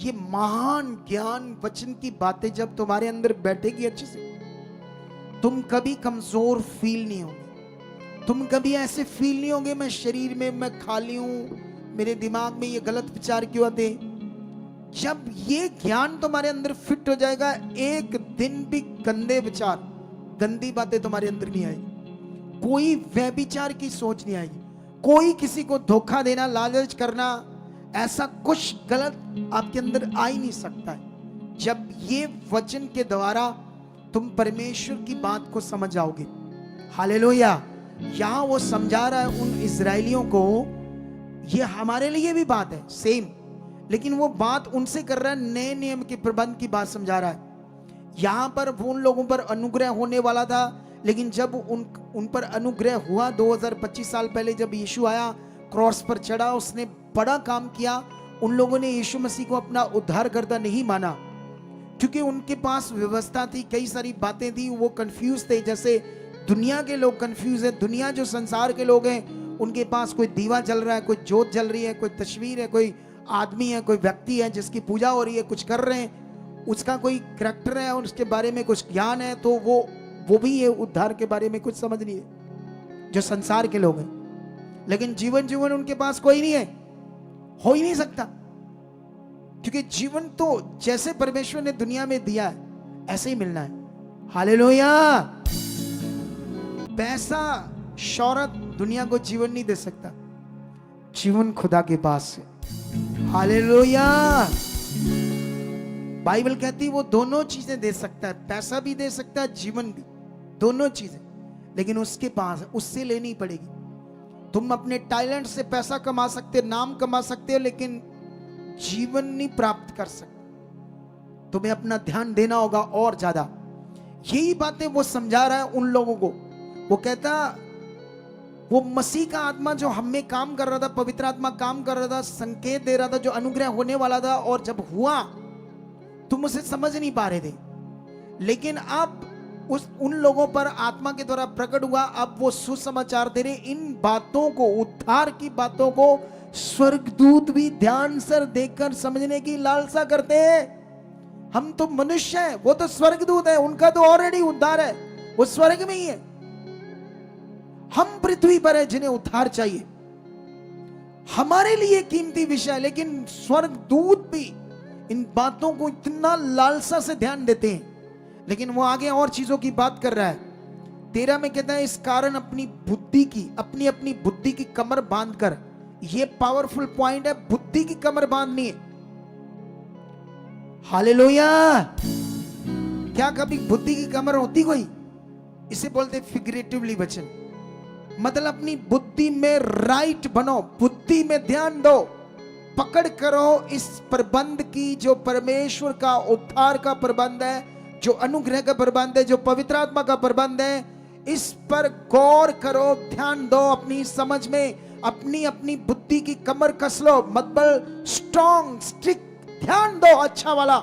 ये महान ज्ञान वचन की बातें जब तुम्हारे अंदर बैठेगी अच्छे से, तुम कभी कमजोर फील नहीं होगे। तुम कभी ऐसे फील नहीं होगे मैं शरीर में मैं खाली हूं, मेरे दिमाग में ये गलत विचार क्यों आते। जब ये ज्ञान तुम्हारे अंदर फिट हो जाएगा, एक दिन भी गंदे विचार, गंदी बातें तुम्हारे अंदर नहीं आएगी। कोई व्यभिचार की सोच नहीं आएगी, कोई किसी को धोखा देना, लालच करना, ऐसा कुछ गलत आपके अंदर आ ही नहीं सकता है। जब ये वचन के द्वारा तुम परमेश्वर की बात को समझ आओगे। हालेलुया। यहां वो समझा रहा है उन इजरायलियों को, ये हमारे लिए भी बात है सेम, लेकिन वो बात उनसे कर रहा है, नए नियम के प्रबंध की बात समझा रहा है। यहां पर वो उन लोगों पर अनुग्रह होने वाला था, लेकिन जब उन पर अनुग्रह हुआ 2025 साल पहले, जब यीशु आया, क्रॉस पर चढ़ा, उसने बड़ा काम किया, उन लोगों ने यीशु मसीह को अपना उद्धारकर्ता नहीं माना, क्योंकि उनके पास व्यवस्था थी, कई सारी बातें थी, वो कंफ्यूज थे। जैसे दुनिया के लोग कंफ्यूज है। दुनिया जो संसार के लोग हैं, उनके पास कोई दीवा जल रहा है, कोई जोत जल रही है, कोई तस्वीर है, कोई आदमी है, कोई व्यक्ति है जिसकी पूजा हो रही है, कुछ कर रहे हैं, उसका कोई करैक्टर है और उसके बारे में कुछ ज्ञान है, तो वो भी ये उद्धार के बारे में कुछ समझ नहीं है, जो संसार के लोग हैं। लेकिन जीवन उनके पास कोई नहीं है, हो ही नहीं सकता, क्योंकि जीवन तो जैसे परमेश्वर ने दुनिया में दिया है ऐसे ही मिलना है। हालेलुया। पैसा, शौहरत दुनिया को जीवन नहीं दे सकता, जीवन खुदा के पास है। हालेलुया। बाइबल कहती है वो दोनों चीजें दे सकता है, पैसा भी दे सकता है, जीवन भी, दोनों चीजें, लेकिन उसके पास है, उससे लेनी पड़ेगी। तुम अपने टैलेंट से पैसा कमा सकते, नाम कमा सकते हो, लेकिन जीवन नहीं प्राप्त कर सकते। तुम्हें अपना ध्यान देना होगा और ज्यादा। यही बातें वो समझा रहा है उन लोगों को। वो कहता, वो मसीह का आत्मा जो हम में काम कर रहा था, पवित्र आत्मा काम कर रहा था, संकेत दे रहा था, जो अनुग्रह होने वाला था, और जब हुआ तुम उसे समझ नहीं पा रहे थे, लेकिन अब उन लोगों पर आत्मा के द्वारा प्रकट हुआ। अब वो सुसमाचार दे रहे। इन बातों को, उद्धार की बातों को स्वर्गदूत भी ध्यान से देखकर समझने की लालसा करते हैं। हम तो मनुष्य हैं, वो तो स्वर्गदूत है, उनका तो ऑलरेडी उद्धार है, वो स्वर्ग में ही है। हम पृथ्वी पर है जिन्हें उद्धार चाहिए, हमारे लिए कीमती विषय, लेकिन स्वर्गदूत भी इन बातों को इतना लालसा से ध्यान देते हैं। लेकिन वो आगे और चीजों की बात कर रहा है। 13 में कहता है, इस कारण अपनी बुद्धि की कमर बांधकर, ये पावरफुल पॉइंट है, बुद्धि की कमर बांधनी है। हालेलुया। क्या कभी बुद्धि की कमर होती कोई? इसे बोलते फिगरेटिवली वचन, मतलब अपनी बुद्धि में राइट बनो, बुद्धि में ध्यान दो, पकड़ करो इस प्रबंध की, जो परमेश्वर का उद्धार का प्रबंध है, जो अनुग्रह का प्रबंध है, जो पवित्र आत्मा का प्रबंध है। इस पर गौर करो, ध्यान दो, अपनी समझ में अपनी बुद्धि की कमर कस लो, मतलब स्ट्रॉन्ग स्ट्रिक्ट ध्यान दो, अच्छा वाला।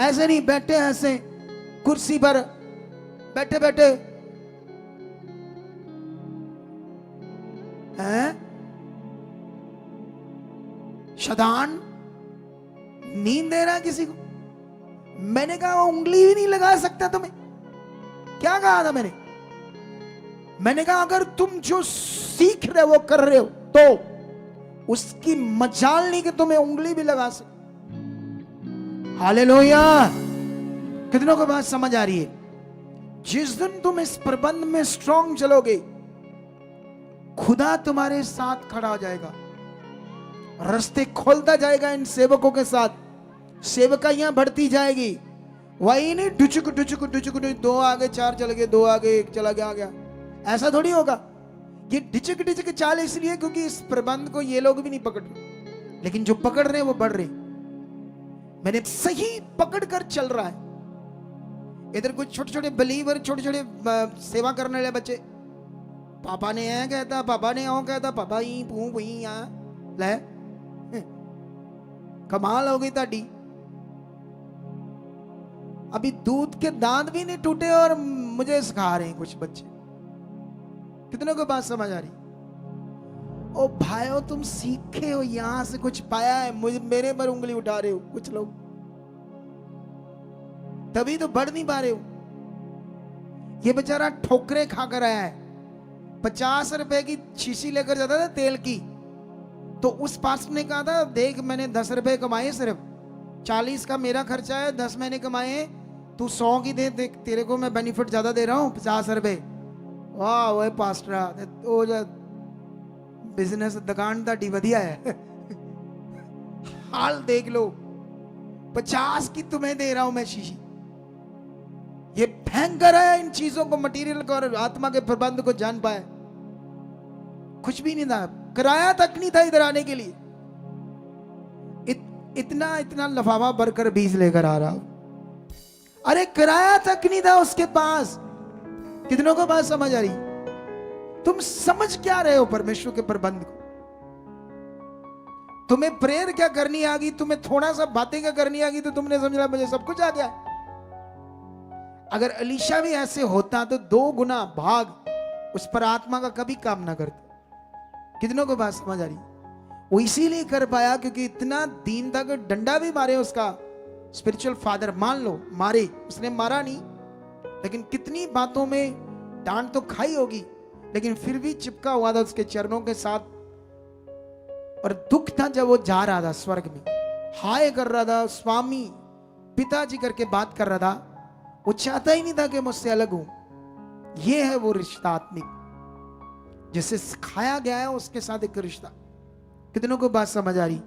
ऐसे नहीं बैठे, ऐसे कुर्सी पर बैठे बैठे हैं, शैतान नींद दे रहा है किसी को। मैंने कहा उंगली भी नहीं लगा सकता तुम्हें। क्या कहा था मैंने कहा अगर तुम जो सीख रहे हो, कर रहे हो, तो उसकी मजाल नहीं कि तुम्हें उंगली भी लगा सके। हालेलुया। कितनों को बात समझ आ रही है? जिस दिन तुम इस प्रबंध में स्ट्रांग चलोगे, खुदा तुम्हारे साथ खड़ा हो जाएगा, रास्ते खोलता जाएगा इन सेवकों के साथ, सेवकाइयां बढ़ती जाएगी। वही नहीं डुचुक डुचुक डुचुक, 2 आगे 4 चल गए, 2 आगे 1 चला गया, आ गया, ऐसा थोड़ी होगा। ये डिचक डिचक चाल इसलिए क्योंकि इस प्रबंध को ये लोग भी नहीं पकड़ रहे, लेकिन जो पकड़ रहे हैं वो बढ़ रहे। मैंने सही पकड़ कर चल रहा है। इधर कुछ छोटे छोटे बिलीवर, छोटे छोटे सेवा करने वाले बच्चे, पापा ने ऐ कहता, पापा ने ओ कहता, पापा ही पू पी आ ले कमाल हो गई ताड़ी। अभी दूध के दांत भी नहीं टूटे और मुझे सिखा रहे हैं कुछ बच्चे। कितनों को बात समझ आ रही? ओ भाइयों, तुम सीखे हो, यहां से कुछ पाया है, मुझे मेरे पर उंगली उठा रहे हो कुछ लोग, तभी तो बढ़ नहीं पा रहे हो। ये बेचारा ठोकरे खाकर आया है। 50 रुपए की शीशी लेकर जाता था तेल की, तो उस पास्टर ने कहा था, देख मैंने 10 रुपए कमाए, सिर्फ 40 का मेरा खर्चा है, 10 मैंने कमाए, तू 100 की दे, देख तेरे को मैं बेनिफिट ज्यादा दे रहा हूं 50 रुपए। वाह वो पास्टर, वो जो बिजनेस दुकान ताड़ी वधिया है। हाल देख लो, 50 की तुम्हें दे रहा हूं मैं शीशी। ये भयंकर है, इन चीजों को, मटेरियल को और आत्मा के प्रबंध को जान पाए। कुछ भी नहीं था, किराया तक नहीं था इधर आने के लिए। इतना इतना लफाफा भरकर बीज लेकर आ रहा हूं। अरे किराया तक नहीं था उसके पास। कितनों को बात समझ आ रही? तुम समझ क्या रहे हो परमेश्वर के प्रबंध को? तुम्हें प्रेयर क्या करनी आ गई, तुम्हें थोड़ा सा बातें क्या करनी आ गई, तो तुमने समझा मुझे सब कुछ आ गया। अगर अलीशा भी ऐसे होता तो 2 गुना भाग उस पर आत्मा का कभी काम ना करता। कितनों को बात समझ आ रही? वो इसीलिए कर पाया क्योंकि इतना दीन था कि डंडा भी मारे उसका स्पिरिचुअल फादर, मान लो मारे, उसने मारा नहीं, लेकिन कितनी बातों में डांट तो खाई होगी, लेकिन फिर भी चिपका हुआ था उसके चरणों के साथ। और दुख था जब वो जा रहा था स्वर्ग में, हाय कर रहा था, स्वामी पिताजी करके बात कर रहा था। वो चाहता ही नहीं था कि मुझसे अलग हूं। ये है वो रिश्ता आत्मिक जिसे सिखाया गया है, उसके साथ एक रिश्ता। कितनों को बात समझ आ रही?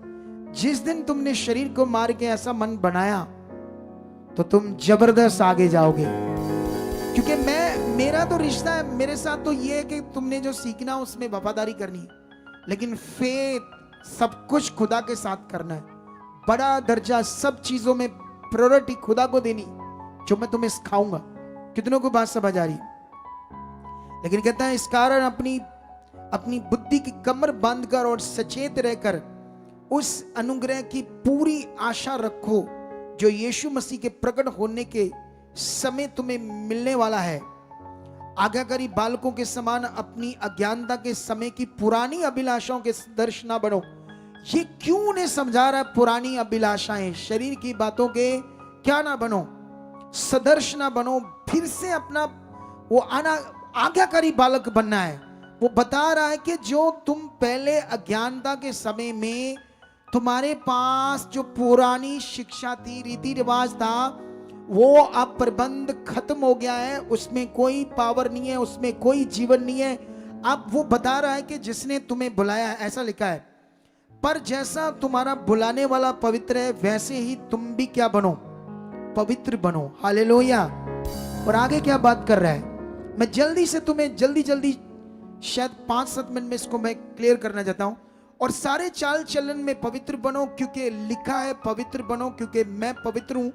जिस दिन तुमने शरीर को मार के ऐसा मन बनाया तो तुम जबरदस्त आगे जाओगे। क्योंकि मेरा तो रिश्ता है, मेरे साथ तो ये है कि तुमने जो सीखना उसमें वफादारी करनी है, लेकिन फेथ सब कुछ खुदा के साथ करना है। बड़ा दर्जा सब चीजों में प्रायोरिटी खुदा को देनी, जो मैं तुम्हें सिखाऊंगा। कितनों को बात समझ आ रही? लेकिन कहता है इस कारण अपनी बुद्धि की कमर बांधकर और सचेत रहकर उस अनुग्रह की पूरी आशा रखो जो यीशु मसीह के प्रकट होने के समय तुम्हें मिलने वाला है। आज्ञाकारी बालकों के समान अपनी अज्ञानता के समय की पुरानी अभिलाषाओं के सदृश ना बनो। ये क्यों उन्हें समझा रहा है? पुरानी अभिलाषाएं, शरीर की बातों के क्या ना बनो, सदर्श ना बनो, फिर से अपना वो आज्ञाकारी बालक बनना है। वो बता रहा है कि जो तुम पहले अज्ञानता के समय में तुम्हारे पास जो पुरानी शिक्षा थी, रीति रिवाज था, वो अब प्रबंध खत्म हो गया है, उसमें कोई पावर नहीं है, उसमें कोई जीवन नहीं है। अब वो बता रहा है कि जिसने तुम्हें बुलाया है, ऐसा लिखा है, पर जैसा तुम्हारा बुलाने वाला पवित्र है वैसे ही तुम भी क्या बनो? पवित्र बनो। हालेलुया। और आगे क्या बात कर रहा है? मैं जल्दी से तुम्हें जल्दी शायद 5-7 मिनट में इसको मैं क्लियर करना चाहता हूं। और सारे चाल चलन में पवित्र बनो, क्योंकि लिखा है पवित्र बनो क्योंकि मैं पवित्र हूं।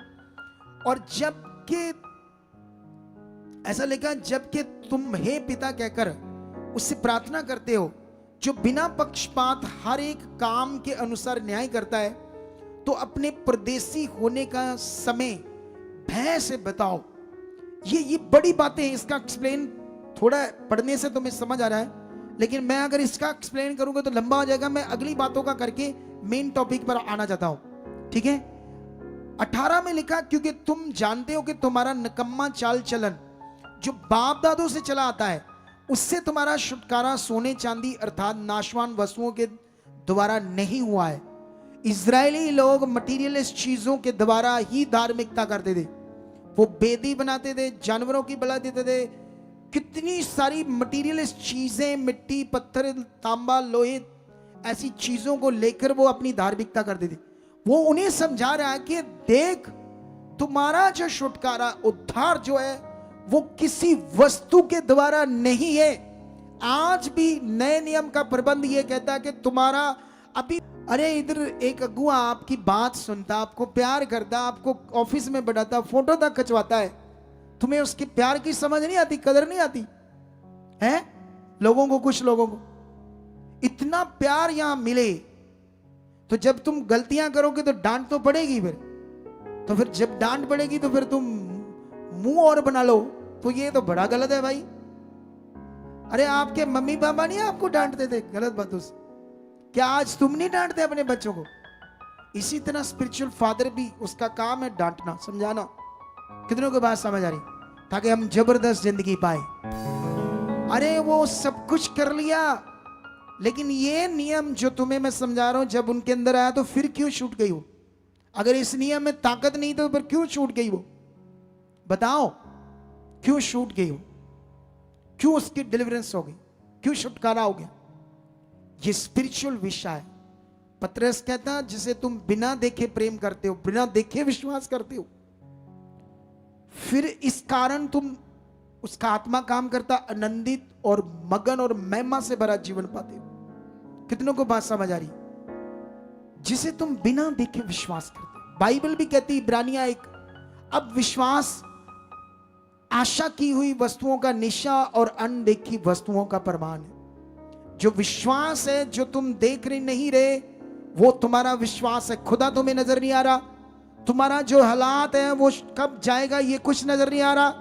और जबकि ऐसा लिखा, जबकि तुम हे पिता कहकर उससे प्रार्थना करते हो जो बिना पक्षपात हर एक काम के अनुसार न्याय करता है, तो अपने परदेसी होने का समय भय से बताओ। ये बड़ी बातें हैं, इसका एक्सप्लेन थोड़ा पढ़ने से तुम्हें समझ आ रहा है, लेकिन मैं अगर इसका एक्सप्लेन करूंगा तो लंबा हो जाएगा। मैं अगली बातों का करके मेन टॉपिक पर आना चाहता हूं, ठीक है। 18 में लिखा, क्योंकि तुम जानते हो कि तुम्हारा निकम्मा चाल चलन जो बाप दादों से चला आता है, उससे तुम्हारा छुटकारा सोने चांदी अर्थात नाशवान वस्तुओं के द्वारा नहीं हुआ है। इजरायली लोग मटीरियलिस्ट चीजों के द्वारा ही धार्मिकता करते थे। वो बेदी बनाते थे, जानवरों की बलि देते थे, कितनी सारी मटीरियलिस्ट चीजें, मिट्टी, पत्थर, तांबा, लोहे, ऐसी चीजों को लेकर वो अपनी धार्मिकता करते थे। वो उन्हें समझा रहा है कि देख, तुम्हारा जो छुटकारा, उद्धार जो है, वो किसी वस्तु के द्वारा नहीं है। आज भी नए नियम का प्रबंध ये कहता है कि तुम्हारा अभी, अरे इधर एक अगुआ आपकी बात सुनता, आपको प्यार करता, आपको ऑफिस में बढ़ाता, फोटो तक खिंचवाता है, तुम्हें उसके प्यार की समझ नहीं आती, कदर नहीं आती है? लोगों को, कुछ लोगों को इतना प्यार यहां मिले, तो जब तुम गलतियां करोगे तो डांट तो पड़ेगी फिर, तो फिर जब डांट पड़ेगी तो फिर तुम मुंह और बना लो, तो ये तो बड़ा गलत है भाई। अरे आपके मम्मी पापा नहीं आपको डांटते थे गलत बातों से, क्या आज तुम नहीं डांटते अपने बच्चों को? इसी तरह स्पिरिचुअल फादर भी, उसका काम है डांटना, समझाना। कितनों को बात समझ आ रही? ताकि हम जबरदस्त जिंदगी पाए। अरे वो सब कुछ कर लिया, लेकिन ये नियम जो तुम्हें मैं समझा रहा हूं, जब उनके अंदर आया तो फिर क्यों छूट गई वो? अगर इस नियम में ताकत नहीं तो फिर क्यों छूट गई वो? बताओ क्यों छूट गई वो? क्यों उसकी डिलीवरेंस हो गई? क्यों छुटकारा हो गया? ये स्पिरिचुअल विषय है। पतरस कहता है जिसे तुम बिना देखे प्रेम करते हो, बिना देखे विश्वास करते हो, फिर इस कारण तुम, उसका आत्मा काम करता, आनंदित और मगन और महिमा से भरा जीवन पाते हो। कितनों को बात समझ आ रही? जिसे तुम बिना देखे विश्वास करते हो। बाइबल भी कहती, इब्रानियां 1, अब विश्वास आशा की हुई वस्तुओं का निशा और अनदेखी वस्तुओं का प्रमाण है। जो विश्वास है, जो तुम देख रहे नहीं रहे, वो तुम्हारा विश्वास है। खुदा तुम्हें नजर नहीं आ रहा, तुम्हारा जो हालात है वो कब जाएगा ये कुछ नजर नहीं आ रहा,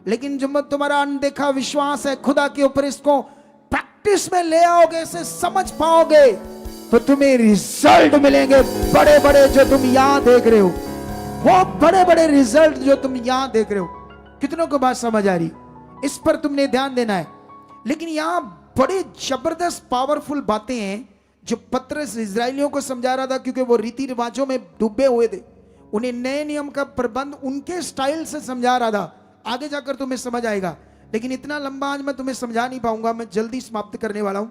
लेकिन जो तुम्हारा अनदेखा विश्वास है खुदा के ऊपर, इसको प्रैक्टिस में ले आओगे, इसे समझ पाओगे, तो तुम्हें रिजल्ट मिलेंगे बड़े बड़े जो तुम यहां देख रहे हो। वो बड़े बड़े रिजल्ट जो तुम यहां देख रहे हो। कितनों को बात समझ आ रही? इस पर तुमने ध्यान देना है। लेकिन यहां बड़े जबरदस्त पावरफुल बातें हैं जो पतरस इजरायलियों को समझा रहा था, क्योंकि वो रीति रिवाजों में डूबे हुए थे। उन्हें नए नियम का प्रबंध उनके स्टाइल से समझा रहा था। आगे जाकर तुम्हें समझ आएगा, लेकिन इतना लंबा आज मैं तुम्हें समझा नहीं पाऊंगा, मैं जल्दी समाप्त करने वाला हूं।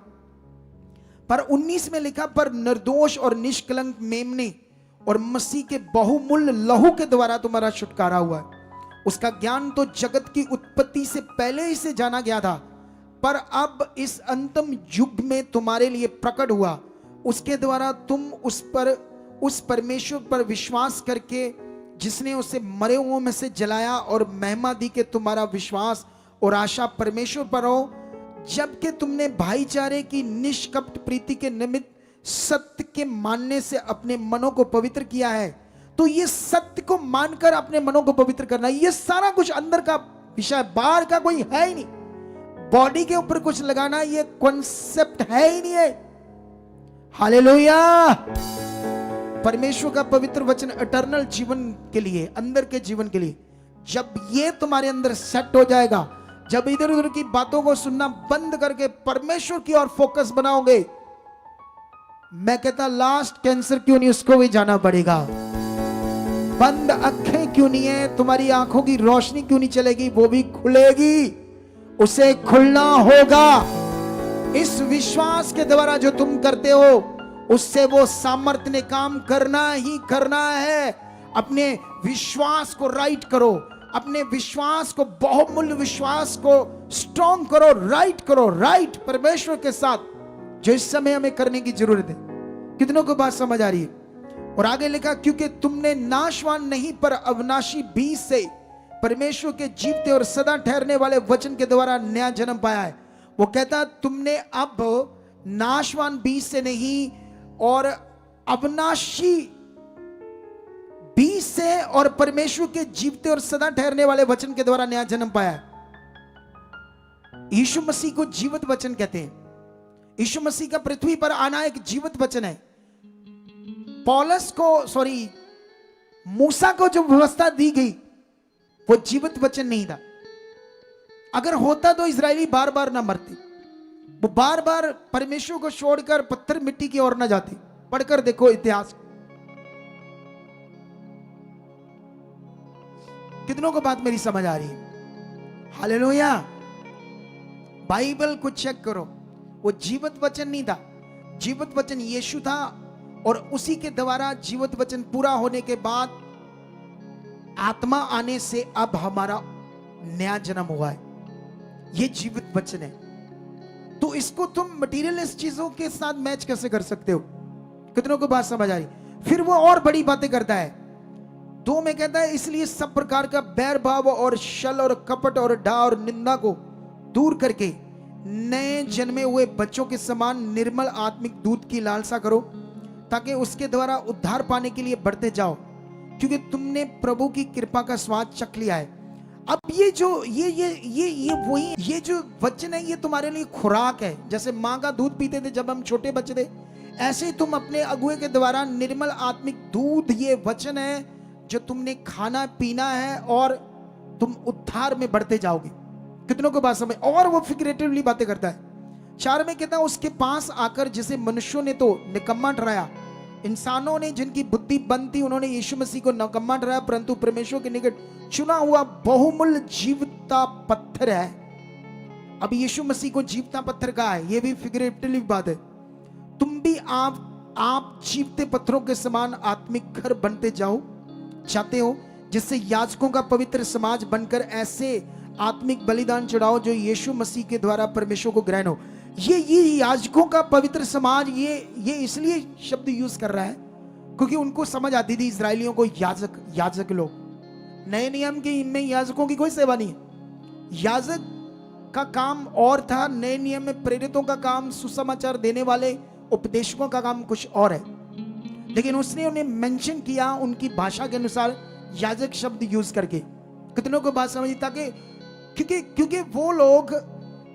पर 19 में लिखा, पर निर्दोष और निष्कलंक मेमने और मसीह के बहुमूल्य लहू के द्वारा तुम्हारा छुटकारा हुआ है। उसका ज्ञान तो जगत की उत्पत्ति से पहले ही से जाना गया था, पर अब इस अंतिम युग में तुम्हारे लिए प्रकट हुआ। उसके द्वारा तुम उस परमेश्वर पर विश्वास करके, जिसने उसे मरे हुओं में से जलाया और महिमा दी के तुम्हारा विश्वास और आशा परमेश्वर पर हो, जबकि तुमने भाईचारे की निष्कपट प्रीति के निमित्त सत्य के मानने से अपने मनों को पवित्र किया है। तो ये सत्य को मानकर अपने मनों को पवित्र करना, ये सारा कुछ अंदर का विषय, बाहर का कोई है ही नहीं। बॉडी के ऊपर कुछ लगाना ये कॉन्सेप्ट है ही नहीं है। हालेलुया। परमेश्वर का पवित्र वचन इटर्नल जीवन के लिए, अंदर के जीवन के लिए, जब ये तुम्हारे अंदर सेट हो जाएगा, जब इधर उधर की बातों को सुनना बंद करके परमेश्वर की ओर फोकस बनाओगे, मैं कहता लास्ट कैंसर क्यों नहीं, उसको भी जाना पड़ेगा। बंद आंखें क्यों नहीं है, तुम्हारी आंखों की रोशनी क्यों नहीं चलेगी, वो भी खुलेगी, उसे खुलना होगा। इस विश्वास के द्वारा जो तुम करते हो, उससे वो सामर्थ्य ने काम करना ही करना है। अपने विश्वास को राइट करो, अपने विश्वास को, बहुमूल्य विश्वास को स्ट्रॉन्ग करो, राइट करो, राइट परमेश्वर के साथ, जो इस समय हमें करने की जरूरत है। कितनों को बात समझ आ रही है? और आगे लिखा, क्योंकि तुमने नाशवान नहीं पर अविनाशी बीज से परमेश्वर के जीवते और सदा ठहरने वाले वचन के द्वारा नया जन्म पाया है। वो कहता तुमने अब नाशवान बीज से नहीं और अविनाशी बीज से और परमेश्वर के जीवते और सदा ठहरने वाले वचन के द्वारा नया जन्म पाया है। यीशु मसीह को जीवित वचन कहते हैं। यीशु मसीह का पृथ्वी पर आना एक जीवित वचन है। मूसा को जो व्यवस्था दी गई वो जीवित वचन नहीं था। अगर होता तो इजरायली बार बार ना मरते, वो बार बार परमेश्वर को छोड़कर पत्थर मिट्टी की ओर ना जाते। पढ़कर देखो इतिहास। कितनों को बात मेरी समझ आ रही है? हालेलुया। बाइबल को चेक करो, वो जीवित वचन नहीं था, जीवित वचन यीशु था, और उसी के द्वारा जीवित वचन पूरा होने के बाद आत्मा आने से अब हमारा नया जन्म हुआ है। ये जीवित वचन है। तो इसको तुम मटीरियलिस्ट चीजों के साथ मैच कैसे कर सकते हो? कितनों को बात समझ आ रही? फिर वो और बड़ी बातें करता है। 2 में कहता है, इसलिए सब प्रकार का बैर भाव और छल और कपट और डा और निंदा को दूर करके नए जन्मे हुए बच्चों के समान निर्मल आत्मिक दूध की लालसा करो, ताकि उसके द्वारा उद्धार पाने के लिए बढ़ते जाओ, क्योंकि तुमने प्रभु की कृपा का स्वाद चख लिया है। अब ये जो ये वही, ये जो वचन है, ये तुम्हारे लिए खुराक है। जैसे माँ का दूध पीते थे जब हम छोटे बच्चे थे, ऐसे ही तुम अपने अगुए के द्वारा निर्मल आत्मिक दूध, ये वचन है जो तुमने खाना पीना है, और तुम उद्धार में बढ़ते जाओगे। कितनों को बात समझ? और वो फिगरेटिवली बातें करता है। 4 में कहता है, उसके पास आकर जिसे मनुष्यों ने तो निकम्मा ठहराया, इंसानों ने जिनकी बुद्धि बंद थी उन्होंने यीशु मसीह को निकम्मा ठहराया, परंतु परमेश्वर के निकट चुना हुआ बहुमूल्य जीवता पत्थर है। अब यीशु मसीह को जीवता पत्थर कहा है, ये भी फिगरेटिवली बात है। तुम भी आप जीवते पत्थरों के समान आत्मिक घर बनते जाओ चाहते हो, जिससे याजकों का पवित्र समाज बनकर ऐसे आत्मिक बलिदान चढ़ाओ जो यीशु मसीह के द्वारा परमेश्वर को ग्रहण हो। ये याजकों का पवित्र समाज, ये इसलिए शब्द यूज कर रहा है क्योंकि उनको समझ आती थी इजरायलियों को, याजक लोग। नए नियम के इनमें याजकों की कोई सेवा नहीं है। याजक का काम और था, नए नियम में प्रेरितों का काम, सुसमाचार देने वाले उपदेशकों का काम कुछ और है। लेकिन उसने उन्हें मेंशन किया उनकी भाषा के अनुसार याजक शब्द यूज करके। कितनों को बात समझी? ताकि क्योंकि वो लोग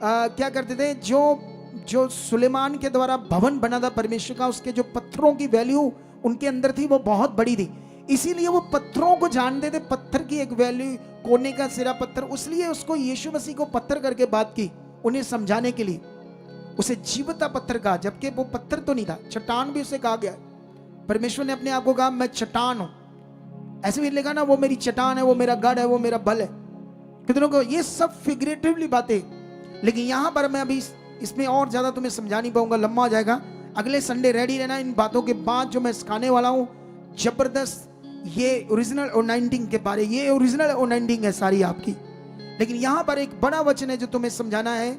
क्या करते थे, जो सुलेमान के द्वारा भवन बना था परमेश्वर का, उसके जो पत्थरों की वैल्यू उनके अंदर थी वो बहुत बड़ी थी। इसीलिए वो पत्थरों को जानते थे, पत्थर की एक वैल्यू, कोने का सिरा पत्थर, इसलिए उसको यीशु मसीह को पत्थर करके बात की, उन्हें समझाने के लिए। उसे जीवता पत्थर कहा, जबकि वो पत्थर तो नहीं था, चट्टान भी उसे कहा गया। परमेश्वर ने अपने आप को कहा, मैं चट्टान हूं। ऐसे भी लिखा ना, वो मेरी चट्टान है, वो मेरा गढ़ है, वो मेरा बल है। कितनों को ये सब फिगरेटिवली बातें, लेकिन यहां पर मैं अभी इसमें और ज्यादा तुम्हें समझा नहीं पाऊंगा, लंबा हो जाएगा। अगले संडे रेडी रहना। इन बातों के बाद जो मैं सिखाने वाला हूं, जबरदस्त, ये ओरिजिनल ओनाइंटिंग के बारे, ये ओरिजिनल ओनाइंटिंग है सारी आपकी। लेकिन यहां पर एक बड़ा वचन है जो तुम्हें समझाना है।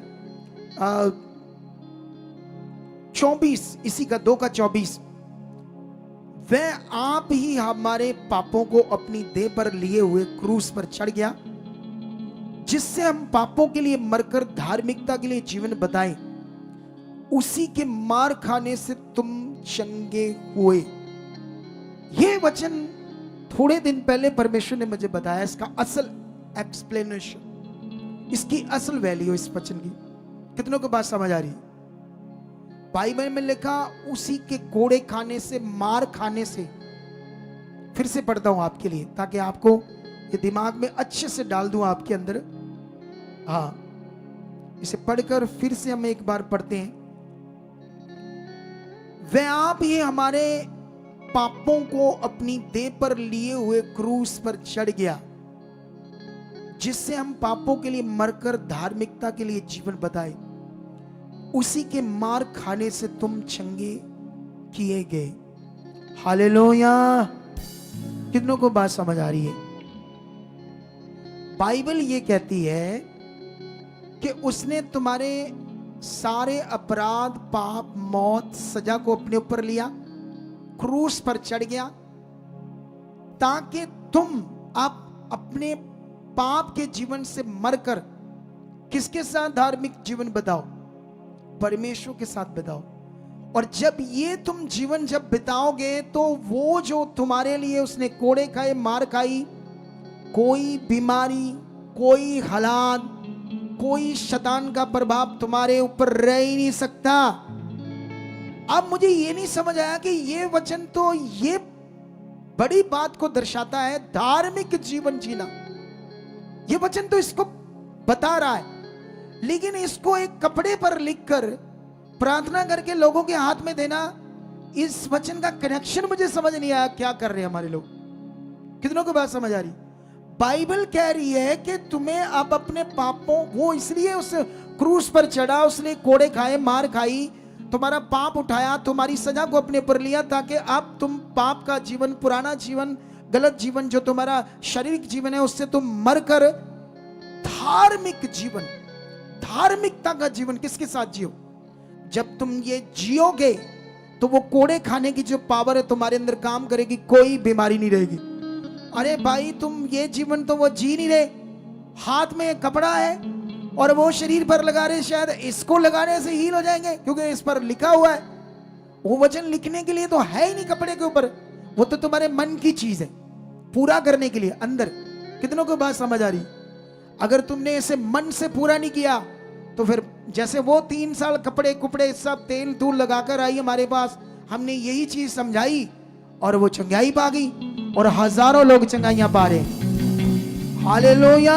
24, इसी का 2 का 24, वह आप ही हमारे पापों को अपनी देह पर लिए हुए क्रूस पर चढ़ गया, जिससे हम पापों के लिए मरकर धार्मिकता के लिए जीवन बताएं। उसी के मार खाने से तुम चंगे हुए। यह वचन थोड़े दिन पहले परमेश्वर ने मुझे बताया, इसका असल एक्सप्लेनेशन, इसकी असल वैल्यू इस वचन की। कितनों को बात समझ आ रही है? बाइबल में लिखा, उसी के कोड़े खाने से, मार खाने से। फिर से पढ़ता हूं आपके लिए, ताकि आपको ये दिमाग में अच्छे से डाल दूं आपके अंदर। हाँ, इसे पढ़कर फिर से हम एक बार पढ़ते हैं। वह आप ही हमारे पापों को अपनी देह पर लिए हुए क्रूस पर चढ़ गया, जिससे हम पापों के लिए मरकर धार्मिकता के लिए जीवन बताए। उसी के मार खाने से तुम चंगे किए गए। हालेलुया। कितनों को बात समझ आ रही है? बाइबल ये कहती है कि उसने तुम्हारे सारे अपराध, पाप, मौत, सजा को अपने ऊपर लिया, क्रूस पर चढ़ गया, ताकि तुम आप अपने पाप के जीवन से मरकर किसके साथ धार्मिक जीवन बताओ? परमेश्वर के साथ बिताओ। और जब ये तुम जीवन जब बिताओगे, तो वो जो तुम्हारे लिए उसने कोड़े खाए, मार खाई, कोई बीमारी, कोई हालात, कोई शैतान का प्रभाव तुम्हारे ऊपर रह ही नहीं सकता। अब मुझे ये नहीं समझ आया कि ये वचन तो ये बड़ी बात को दर्शाता है, धार्मिक जीवन जीना। ये वचन तो इसको बता रहा है, लेकिन इसको एक कपड़े पर लिखकर प्रार्थना करके लोगों के हाथ में देना, इस वचन का कनेक्शन मुझे समझ नहीं आया। क्या कर रहे हैं हमारे लोग? कितनों को बात समझ आ रही? बाइबल कह रही है कि तुम्हें अब अपने पापों, वो इसलिए उस क्रूस पर चढ़ा, उसने कोड़े खाए, मार खाई, तुम्हारा पाप उठाया, तुम्हारी सजा को अपने पर लिया, ताकि अब तुम पाप का जीवन, पुराना जीवन, गलत जीवन, जो तुम्हारा शारीरिक जीवन है, उससे तुम मरकर धार्मिक जीवन, धार्मिकता का जीवन किसके साथ जियो? जब तुम ये जियोगे तो वो कोड़े खाने की जो पावर है तुम्हारे अंदर काम करेगी, कोई बीमारी नहीं रहेगी। अरे भाई, तुम ये जीवन तो वो जी नहीं रहे। हाथ में कपड़ा है, और वो शरीर पर लगा रहे, शायद इसको लगाने से हील हो जाएंगे क्योंकि इस पर लिखा हुआ है। वो वचन लिखने के लिए तो है ही नहीं कपड़े के ऊपर, वो तो तुम्हारे मन की चीज है, पूरा करने के लिए अंदर। कितनों को बात समझ आ रही? अगर तुमने इसे मन से पूरा नहीं किया तो फिर जैसे वो 3 साल कपड़े कुपड़े सब तेल तूल लगाकर आई हमारे पास, हमने यही चीज समझाई और वो चंगाई पा गई और हजारों लोग चंगाइयां पा रहे। हालेलुया।